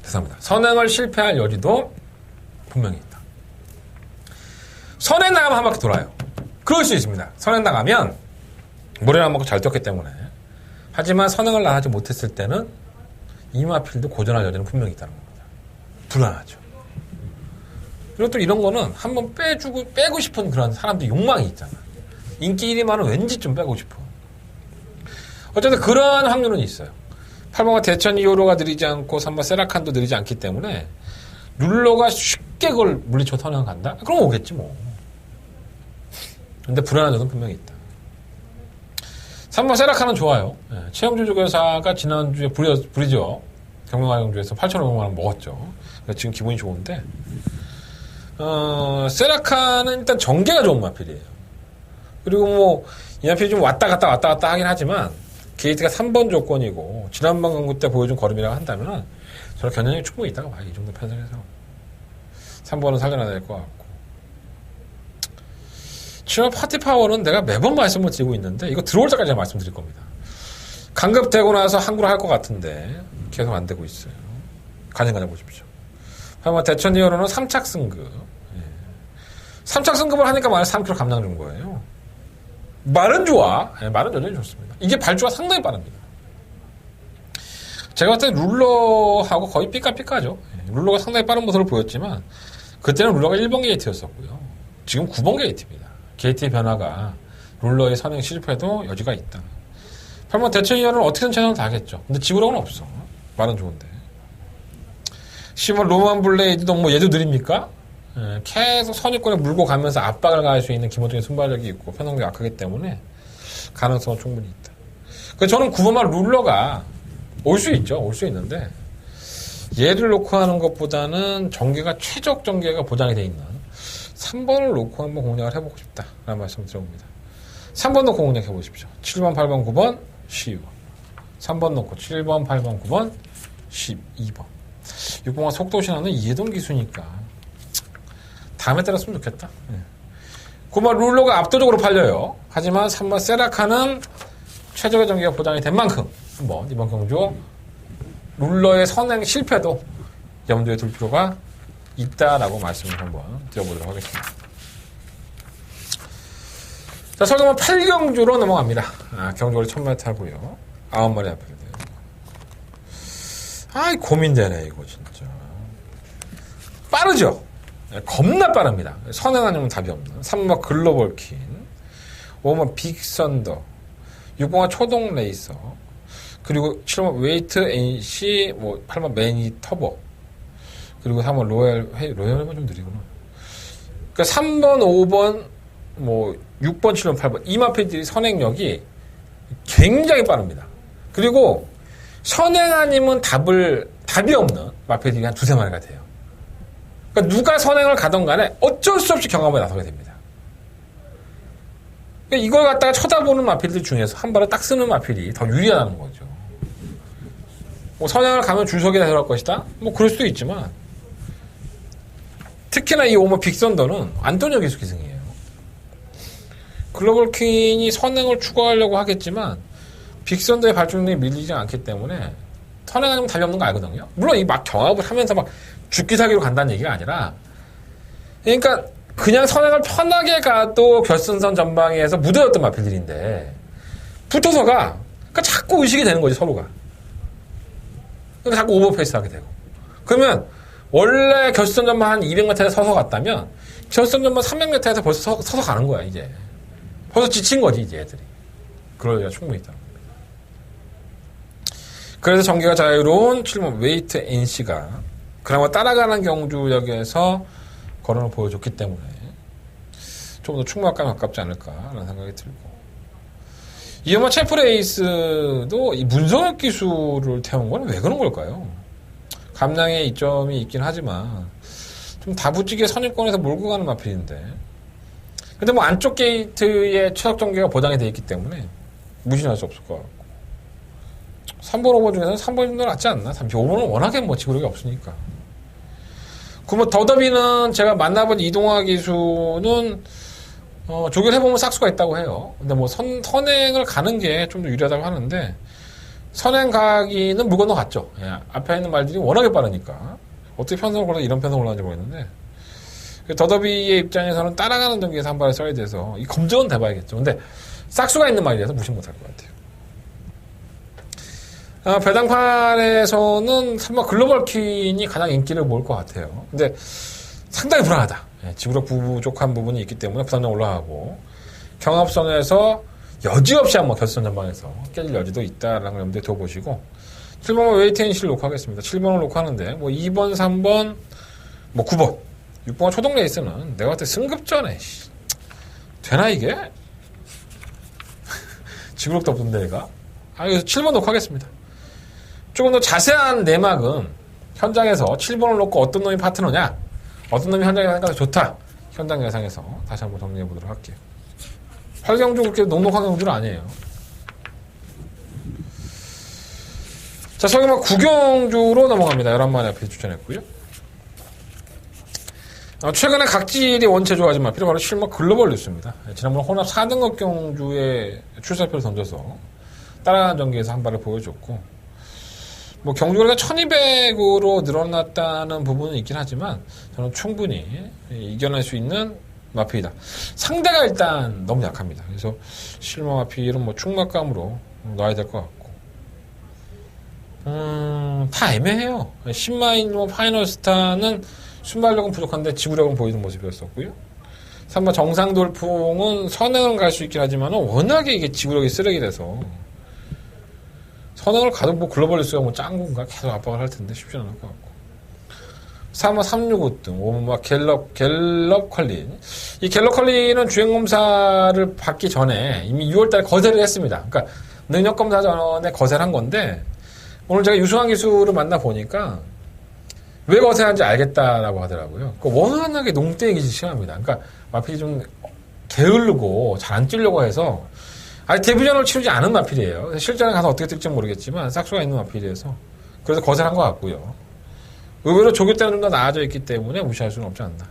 죄송합니다. 선행을 실패할 여지도 분명히 있다. 선행 나가면 한 바퀴 돌아요. 그럴 수 있습니다. 선행 나가면 모래를 안 먹고 잘 뛰었기 때문에 하지만 선행을 나가지 못했을 때는 이마필도 고전할 여지는 분명히 있다는 겁니다. 불안하죠. 그리고 또 이런 거는 한번 빼고 싶은 그런 사람들 욕망이 있잖아. 인기 1위만은 왠지 좀 빼고 싶어. 어쨌든 그러한 확률은 있어요. 8번가 대천 이호로가 느리지 않고 3번 세라칸도 느리지 않기 때문에 룰러가 쉽게 그걸 물리쳐 선행을 간다? 그럼 오겠지 뭐. 근데 불안한 점은 분명히 있다. 3번 세라칸은 좋아요. 네, 최영주 조교사가 지난주에 브리저 경명화경주에서 8,500만 원 먹었죠. 지금 기분이 좋은데 세라칸은 일단 전개가 좋은 마필이에요. 그리고 뭐 이 마필이 좀 왔다 갔다 하긴 하지만 게이트가 3번 조건이고 지난번 경구 때 보여준 걸음이라고 한다면 저는 견뎌력이 충분히 있다고 봐요. 이 정도 편성해서 3번은 살려놔야 될 것 같고 7번 파티 파워는 내가 매번 말씀을 드리고 있는데 이거 들어올 때까지 말씀드릴 겁니다. 강급되고 나서 항구를 할 것 같은데 계속 안 되고 있어요. 가능하냐 보십시오. 8번 대천 이어로는 3착 승급. 예. 3착 승급을 하니까 말은 3km 감량 준 거예요. 말은 좋아. 예, 말은 여전히 좋습니다. 이게 발주가 상당히 빠릅니다. 제가 봤을 때 룰러하고 거의 삐까삐까죠. 예, 룰러가 상당히 빠른 모습을 보였지만 그때는 룰러가 1번 게이트였었고요. 지금 9번 게이트입니다. 게이트의 변화가 룰러의 선행 실패도 여지가 있다. 8번 대천 이어로는 어떻게든 최선을 다하겠죠. 근데 지구력은 없어. 말은 좋은데. 10번 로만 블레이드도 뭐 얘도 느립니까? 예, 계속 선입권에 물고 가면서 압박을 가할 수 있는 기본적인 순발력이 있고 편성력이 약하기 때문에 가능성은 충분히 있다. 그래서 저는 9번만 룰러가 올 수 있죠. 올 수 있는데 얘를 놓고 하는 것보다는 전개가 최적 전개가 보장이 돼 있는 3번을 놓고 한번 공략을 해보고 싶다라는 말씀을 드려봅니다. 3번 놓고 공략해 보십시오. 7번, 8번, 9번, 12번. 3번 놓고 7번, 8번, 9번, 12번. 6번과 속도 신화는 이해동 기수니까 다음에 때렸으면 좋겠다. 예. 9번 룰러가 압도적으로 팔려요. 하지만 3번 세라카는 최적의 전개가 보장이 된 만큼 한번 이번 경주 룰러의 선행 실패도 염두에 둘 필요가 있다라고 말씀을 한번 드려보도록 하겠습니다. 자, 설경은 8경주로 넘어갑니다. 경주를 1000m 하고요. 9마리 앞에. 아이, 고민되네, 이거 진짜. 빠르죠? 겁나 빠릅니다. 선행 아니면 답이 없는. 3번 글로벌 퀸. 5번 빅선더. 6번 초동 레이서. 그리고 7번 웨이트 NC, 8번 매니 터보. 그리고 3번 로얄은 좀 느리구나. 그러니까 3번, 5번, 6번, 7번, 8번. 이 마필들이 선행력이 굉장히 빠릅니다. 그리고 선행 아니면 답이 없는 마필들이 한 2-3마리가 돼요. 그러니까 누가 선행을 가던 간에 어쩔 수 없이 경합에 나서게 됩니다. 그러니까 이걸 갖다가 쳐다보는 마필들 중에서 한 발을 딱 쓰는 마필이 더 유리하다는 거죠. 선행을 가면 줄서기에 들어갈 것이다? 그럴 수도 있지만, 특히나 이 5번 빅선더는 안토니오 기승이에요. 글로벌 퀸이 선행을 추가하려고 하겠지만, 빅선더의 발전력이 밀리지 않기 때문에 선행 아니면 답이 없는 거 알거든요. 물론 이 막 경합을 하면서 막 죽기 살기로 간다는 얘기가 아니라, 그러니까 그냥 선행을 편하게 가도 결승선 전방에서 무뎌졌던 마필들인데 붙어서가 그러니까 자꾸 의식이 되는 거지, 서로가. 그러니까 자꾸 오버페이스 하게 되고. 그러면 원래 결승선 전방 한 200m에 서서 갔다면 결승선 전방 300m에서 벌써 서서 가는 거야, 이제. 벌써 지친 거지, 이제 애들이. 그럴 리가 충분히 있다. 그래서 전개가 자유로운 7번 웨이트 NC가 그나마 따라가는 경주역에서 거론을 보여줬기 때문에 좀 더 충무학감에 가깝지 않을까라는 생각이 들고, 이어마 체프레이스도 이 문성혁 기술을 태운 건 왜 그런 걸까요? 감량의 이점이 있긴 하지만 좀 다부지게 선입권에서 몰고 가는 마필인데, 근데 안쪽 게이트의 최적 전개가 보장이 되어 있기 때문에 무시할 수 없을 것 같고, 3번, 5번 중에서는 3번이 좀 더 낫지 않나? 5번은 워낙에 지구력이 없으니까. 그러면 더더비는 제가 만나본 이동화 기수는 조결해보면 싹수가 있다고 해요. 근데 선행을 가는 게 좀 더 유리하다고 하는데, 선행 가기는 물 건너 갔죠. 예, 앞에 있는 말들이 워낙에 빠르니까. 어떻게 편성을 걸어서 이런 편성을 올라는지 모르겠는데, 더더비의 입장에서는 따라가는 전기에서 한 발을 써야 돼서 이 검증은 돼봐야겠죠. 근데 싹수가 있는 말이라서 무시 못할 것 같아요. 배당판에서는 3번 글로벌 퀸이 가장 인기를 모을 것 같아요. 근데 상당히 불안하다. 지구력 부족한 부분이 있기 때문에 부담력 올라가고, 경합선에서 여지없이 한번 결선 전방에서 깨질 여지도 있다라는 걸 염두에 둬보시고, 7번은 웨이트 NC를 녹화하겠습니다. 7번을 녹화하는데 2번, 3번, 9번, 6번 초동 레이스는 내가 봤을 때 승급전에 되나 이게? 지구력도 없던데 얘가. 그래서 7번 녹화하겠습니다. 조금 더 자세한 내막은 현장에서 7번을 놓고 어떤 놈이 파트너냐, 어떤 놈이 현장 예상가서 좋다, 현장 예상에서 다시 한번 정리해 보도록 할게요. 8경주 그렇게 녹록한 경주는 아니에요. 자, 설경마 9경주로 넘어갑니다. 11마리 앞에 추천했고요. 최근에 각질이 원체 좋아진 마필이 바로 7번 글로벌 뉴스입니다. 지난번 혼합 4등급 경주에 출사표를 던져서 따라가는 전기에서 한 발을 보여줬고, 경주거리가 1200으로 늘어났다는 부분은 있긴 하지만 저는 충분히 이겨낼 수 있는 마필이다. 상대가 일단 너무 약합니다. 그래서 실마 마필은 충막감으로 놔야 될 것 같고, 다 애매해요. 10마인 파이널 스타는 순발력은 부족한데 지구력은 보이는 모습이었었고요. 3번 정상돌풍은 선행을 갈 수 있긴 하지만 워낙에 이게 지구력이 쓰레기라서 선행을 가도 글로벌 뉴스가 짠 건가 계속 압박을 할 텐데 쉽지 않을 것 같고, 3번 365 등 5번 갤럽 컬린. 이 갤럽 컬린은 주행검사를 받기 전에 이미 6월달에 거세를 했습니다. 그러니까 능력검사 전에 거세를 한 건데, 오늘 제가 유승환 기수를 만나보니까 왜 거세한지 알겠다라고 하더라고요. 워낙에 농땡이기 심합니다. 그러니까 마필이 좀 게으르고 잘 안 뛰려고 해서 아직 데뷔전을 치르지 않은 마필이에요. 실전에 가서 어떻게 뛸지 모르겠지만 싹수가 있는 마필이어서 그래서 거세를 한 것 같고요. 의외로 조교 때는 좀 더 나아져 있기 때문에 무시할 수는 없지 않나.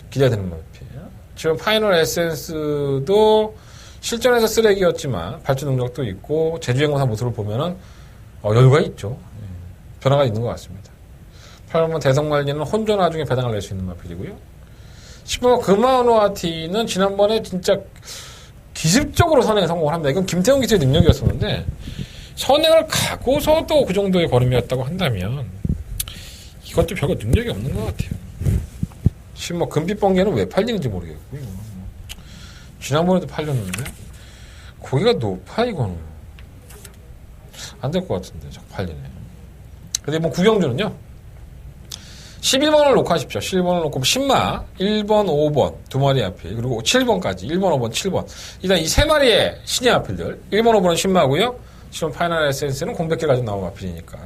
기대되는 마피. 지금 파이널 에센스도 실전에서 쓰레기였지만 발전 능력도 있고 제주행군사 모습을 보면은 여유가 있죠. 변화가 있는 것 같습니다. 8번 대성말리는 혼전 와중에 배당을 낼 수 있는 마필이고요. 10번 금화노아티는 지난번에 진짜 기습적으로 선행에 성공을 합니다. 이건 김태훈 기수의 능력이었었는데 선행을 가고서 또 그 정도의 걸음이었다고 한다면 이것도 별거 능력이 없는 것 같아요. 지금 금빛 번개는 왜 팔리는지 모르겠고요. 지난번에도 팔렸는데 고기가 높아 이거는 안 될 것 같은데 자꾸 팔리네. 근데 구경주는요 11번을 놓고 하십시오. 11번을 놓고 10마 1번 5번 두 마리 아필 그리고 7번까지 1번 5번 7번 일단 이 세 마리의 신의 아필들 1번 5번은 10마고요. 지금 파이널 에센스는 공백기를 가지고 나온 아필이니까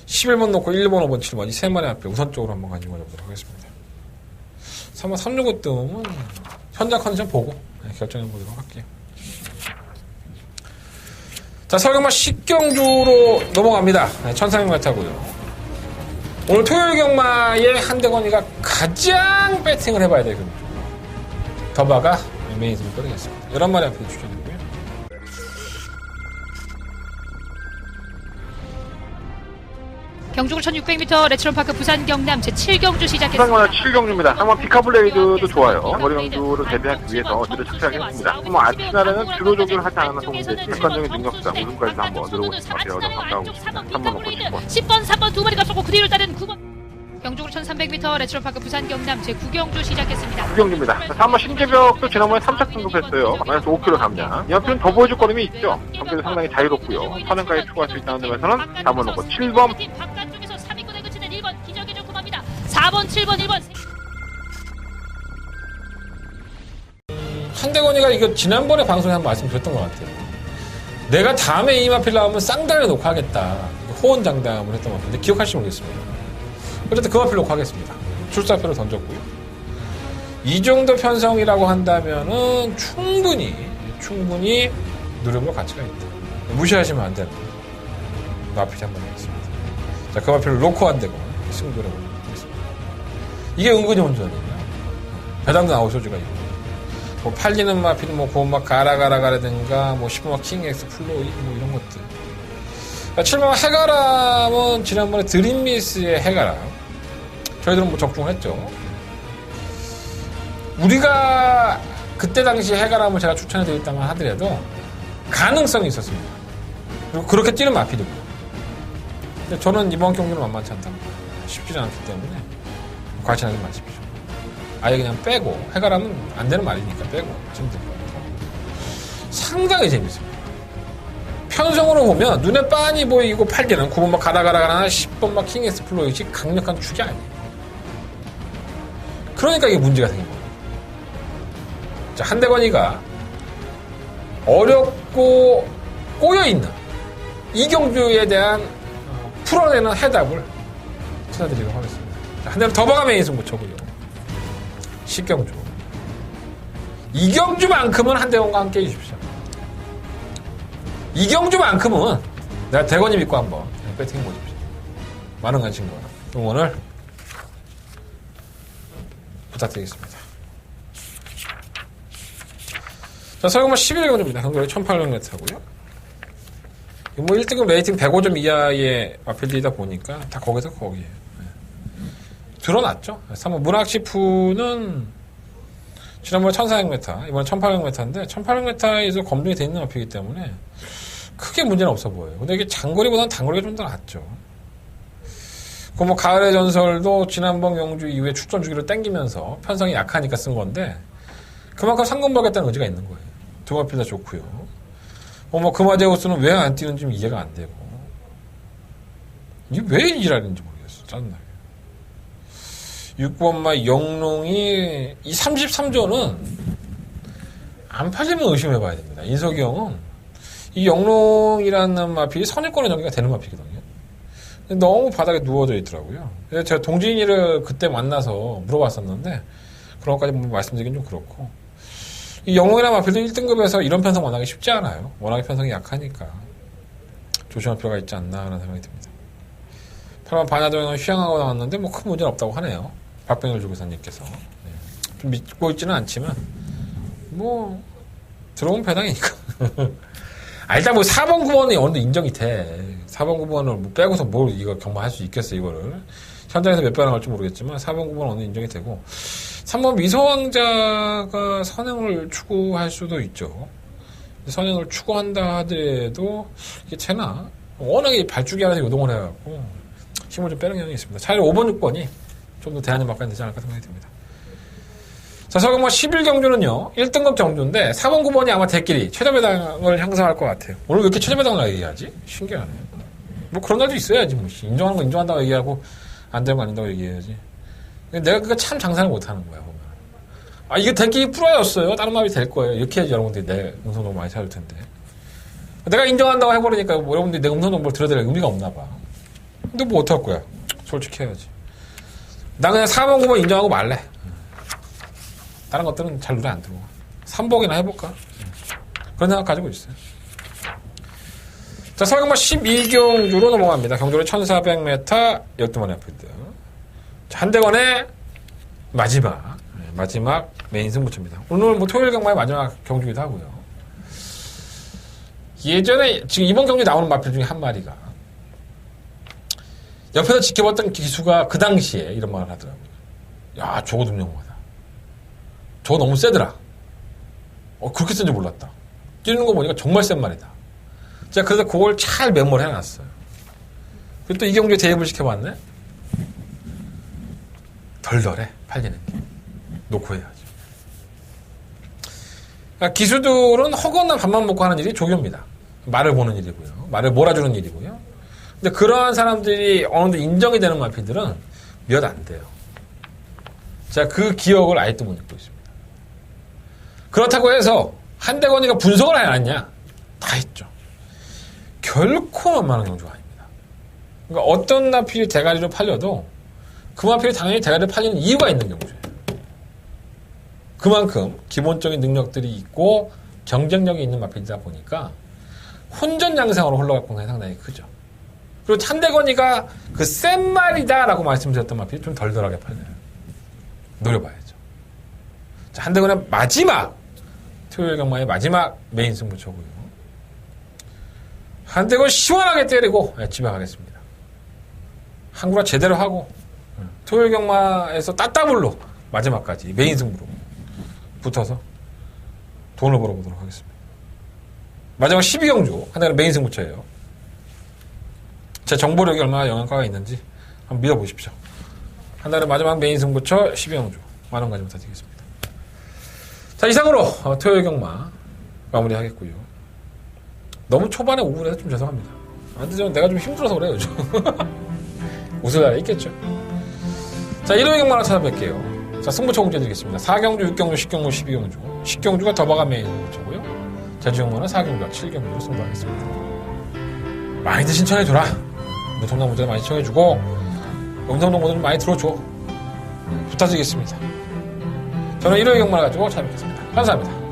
11번 놓고 1번 5번 7번 이 세 마리 아필 우선적으로 한번 가지고 가보도록 하겠습니다. 3번 365 뜸은 현장 컨디션 보고 결정해보도록 할게요. 자, 설경마 식경주로 넘어갑니다. 1400m고요. 오늘 토요일 경마에 한대건이가 가장 배팅을 해봐야 될 경주. 더바가 메인으로 꺼내겠습니다. 11마리 앞에 추천드리고요. 경주군 1600m 레츠론파크 부산 경남 제7경주 시작했습니다. 7경주입니다. 한번 피카블레이드도 좋아요. 장거리 경주를 대비하기 위해서 뒤를 착착하겠습니다. 아치나라는 주로 조기를 하지 않은 성인들 객관적인 능력상 우승까지도 한번 늘어오고 싶은 것 같아요. 좀 가까우고 싶습니다. 3번 놓고 10번. 10번, 3번 두 마리가 쏟고 그 뒤를 따른 9번. 경주군 1300m 레츠론파크 부산 경남 제9경주 시작했습니다. 9경주입니다. 3번 신재벽도 지난번에 3차 등급했어요. 마이너스 5kg 감량. 이 연필은 더 보여줄 거름이 있죠. 경기도 상당히 자유롭고요. 선행까지 추가할 수 있다는 점에서는 4번 놓고 7번. 바깥쪽에서 3위권에 그치는 1번 기적의 조금합니다. 4번, 7번, 1번. 한대건이가 이거 지난번에 방송에 한 말씀드렸던 것 같아요. 내가 다음에 이 마필 나오면 쌍단을 놓고 하겠다. 호언장담을 했던 것 같은데 기억하시지 모르겠습니다. 어쨌든 그 마필 놓고 하겠습니다. 출사표를 던졌고요. 이 정도 편성이라고 한다면은 충분히 누려볼 가치가 있다. 무시하시면 안 되는 마필이 한번 하겠습니다. 자, 그 마필을 놓고 안 되고 승부를 해보겠습니다. 이게 은근히 혼전이에요. 배당도 나올 소지가 있고. 뭐 팔리는 마필은 고막 가라가라가라든가 15막 킹엑스 플로이 이런 것들. 7번 해가람은 지난번에 드림미스의 해가람 저희들은 적중을 했죠. 우리가 그때 당시 해가람을 제가 추천해 드렸다만 하더라도 가능성이 있었습니다. 그리고 그렇게 뛰는 마필이고. 근데 저는 이번 경기는 만만치 않다. 쉽지 않기 때문에 과신하지 마십시오. 아예 그냥 빼고 해가람은 안 되는 말이니까 빼고 하시면 될 거예요. 상당히 재밌습니다. 편성으로 보면 눈에 빤히 보이고 팔기는 9번 막 가라가라가나 10번 막 킹엑스 플로이지 강력한 축이 아니에요. 그러니까 이게 문제가 생긴 거예요. 자, 한대건이가 어렵고 꼬여있는 이경주에 대한 풀어내는 해답을 찾아드리도록 하겠습니다. 자, 한대는 더버가 메인 승부처고요. 식경주. 이경주만큼은 한대건과 함께 해주십시오. 이경주만큼은 내가 대건이 믿고 한번 배팅 보십시오. 많은 관심과 응원을 부탁드리겠습니다. 자, 설경마 11경주입니다. 경주에 1800m고요. 1등급 레이팅 105점 이하의 마필이다 보니까 다 거기서 거기에요. 네. 드러났죠. 3번 문학시푸는 지난번에 1400m, 이번에 1800m인데 1800m에서 검증이 돼 있는 마필이기 때문에 크게 문제는 없어 보여요. 근데 이게 장거리보다는 단거리가 좀 더 낫죠. 그 가을의 전설도 지난번 경주 이후에 출전 주기를 땡기면서 편성이 약하니까 쓴 건데 그만큼 상금벌겠다는 의지가 있는 거예요. 두 마필 다 좋고요. 금화제우스는 왜 안 뛰는지 이해가 안 되고 이게 왜 이지랄인지 모르겠어. 짜증나게. 6번마 영롱이 이 33조는 안 팔리면 의심해봐야 됩니다. 인석이 형은 이 영롱이라는 마필이 선입권의 전개가 되는 마필이거든요. 너무 바닥에 누워져 있더라고요. 그래서 제가 동진이를 그때 만나서 물어봤었는데 그런 것까지 말씀드리긴 좀 그렇고 이 영롱이라는 마필도 1등급에서 이런 편성 원하기 쉽지 않아요. 워낙에 편성이 약하니까 조심할 필요가 있지 않나 하는 생각이 듭니다. 8번 반야정은 휘양하고 나왔는데 큰 문제는 없다고 하네요. 박병일 조교사님께서. 네. 좀 믿고 있지는 않지만 뭐 들어오면 배당이니까. 일단 뭐 4번 9번이 어느 정도 인정이 돼. 4번 9번을 뭐 빼고서 뭘 이거 경마할 수 있겠어 이거를. 현장에서 몇 배당 할지 모르겠지만 4번 9번은 어느 정도 인정이 되고 3번 미소왕자가 선행을 추구할 수도 있죠. 선행을 추구한다 하더라도 이게 되나? 워낙에 발주기 안에서 요동을 해갖고 힘을 좀 빼는 경향이 있습니다. 차라리 5번 6번이 좀 더 대안이 막아야 되지 않을까 생각이 듭니다. 자, 서경마 11경주는요, 1등급 경주인데, 4번, 9번이 아마 대끼리 최저배당을 형성할 것 같아요. 오늘 왜 이렇게 최저배당을 얘기하지? 신기하네. 뭐 그런 날도 있어야지, 뭐. 인정하는 거 인정한다고 얘기하고, 안 되는 거 아닌다고 얘기해야지. 내가 그거 참 장사를 못 하는 거야, 보면. 이게 대끼리 프로였어요. 다른 마음이 될 거예요. 이렇게 해야지 여러분들이 내 음성정보 많이 찾을 텐데. 내가 인정한다고 해버리니까 뭐 여러분들이 내 음성정보를 들어야 될 의미가 없나 봐. 근데 뭐 어떡할 거야? 솔직히 해야지. 나 그냥 4번, 9번 인정하고 말래. 다른 것들은 잘 눈에 안 들어와. 3복이나 해볼까? 그런 생각 가지고 있어요. 자, 서경마 12경주로 넘어갑니다. 경주로 1400m 12번의 아필드. 자, 한대건의 마지막 메인 승부처입니다. 오늘 뭐 토요일 경마의 마지막 경주기도 하고요. 예전에, 지금 이번 경주에 나오는 마필 중에 한 마리가 옆에서 지켜봤던 기수가 그 당시에 이런 말을 하더라고요. 야, 저거 능력마다. 저거 너무 세더라. 그렇게 센 줄 몰랐다. 뛰는 거 보니까 정말 센 말이다. 제가 그래서 그걸 잘 메모를 해놨어요. 그리고 또 이 경주에 대입을 시켜봤네? 덜덜해, 팔리는 게. 놓고 해야지. 그러니까 기수들은 허거나 밥만 먹고 하는 일이 조교입니다. 말을 보는 일이고요. 말을 몰아주는 일이고요. 근데 그러한 사람들이 어느 정도 인정이 되는 마필들은 몇 안 돼요. 제가 그 기억을 아직도 못 잊고 있습니다. 그렇다고 해서 한대건이가 분석을 하지 않았냐? 다 했죠. 결코 만만한 경주가 아닙니다. 그러니까 어떤 마필이 대가리로 팔려도 그 마필이 당연히 대가리로 팔리는 이유가 있는 경주예요. 그만큼 기본적인 능력들이 있고 경쟁력이 있는 마필이다 보니까 혼전 양상으로 흘러갈 가능성이 상당히 크죠. 그리고 한대건이가 그 센 말이다라고 말씀드렸던 마필이 좀 덜덜하게 팔려요. 노려봐야죠. 자, 한대건의 마지막 토요일 경마의 마지막 메인 승부처고요. 한대건 시원하게 때리고 집에 가겠습니다. 한구라 제대로 하고 토요일 경마에서 따따블로 마지막까지 메인 승부로 붙어서 돈을 벌어보도록 하겠습니다. 마지막 12경주 한대건 메인 승부처예요. 제 정보력이 얼마나 영향가가 있는지 한번 믿어보십시오. 한달의 마지막 메인 승부처 12경주 많은 관심 부탁드리겠습니다. 자, 이상으로 토요일 경마 마무리하겠고요. 너무 초반에 우울해서 좀 죄송합니다. 근데 내가 좀 힘들어서 그래요, 요즘. 웃을 날이 있겠죠. 자, 일요일 경마로 찾아뵐게요. 자, 승부처 공개드리겠습니다. 4경주, 6경주, 10경주, 12경주. 10경주가 더바가 메인 승부처고요. 제주 경마는 4경주와 7경주로 승부하겠습니다. 많이들 신청해줘라. 무통당 문제도 많이 신청해주고 음성 정보들 좀 많이 들어줘. 부탁드리겠습니다. 저는 일요일 경마를 가지고 찾아뵙겠습니다. 감사합니다.